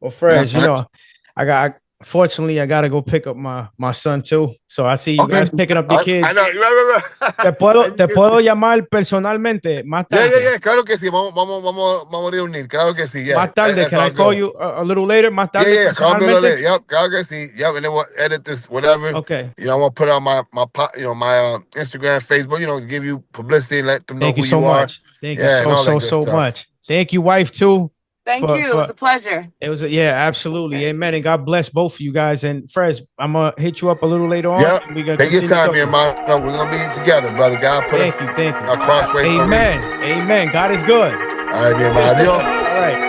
Well, Yeah, Fres, so that, fortunately, I got to go pick up my son too. So I see you okay. guys picking up your I kids. know, Te right. puedo, As you te can puedo see. llamar personalmente más Yeah, tarde. yeah, yeah. Claro que sí. Vamos a reunir. Claro que sí. Yeah, Más tarde. that's Can I all call good. you a little later? Más Yeah, tarde yeah. Call me a little later. personalmente. Yep. Claro que sí. Yep. And then we'll edit this, whatever. Okay. You know, I'm gonna put it on my Instagram, Facebook. You know, give you publicity, let them know Thank you who so you are. much. Thank you Yeah, and all that good so stuff. much. Thank you, wife, too. Thank you. It was a pleasure. It was absolutely. Amen. And God bless both of you guys. And Fres, I'm gonna hit you up a little later on Yep. and we're gonna Take your continue time, talking. here, man. No, we're gonna be together, brother. God put us Thank you. our crossways for a reason. Amen. Amen. God is good. All right, mi hermano. Adiós. All right.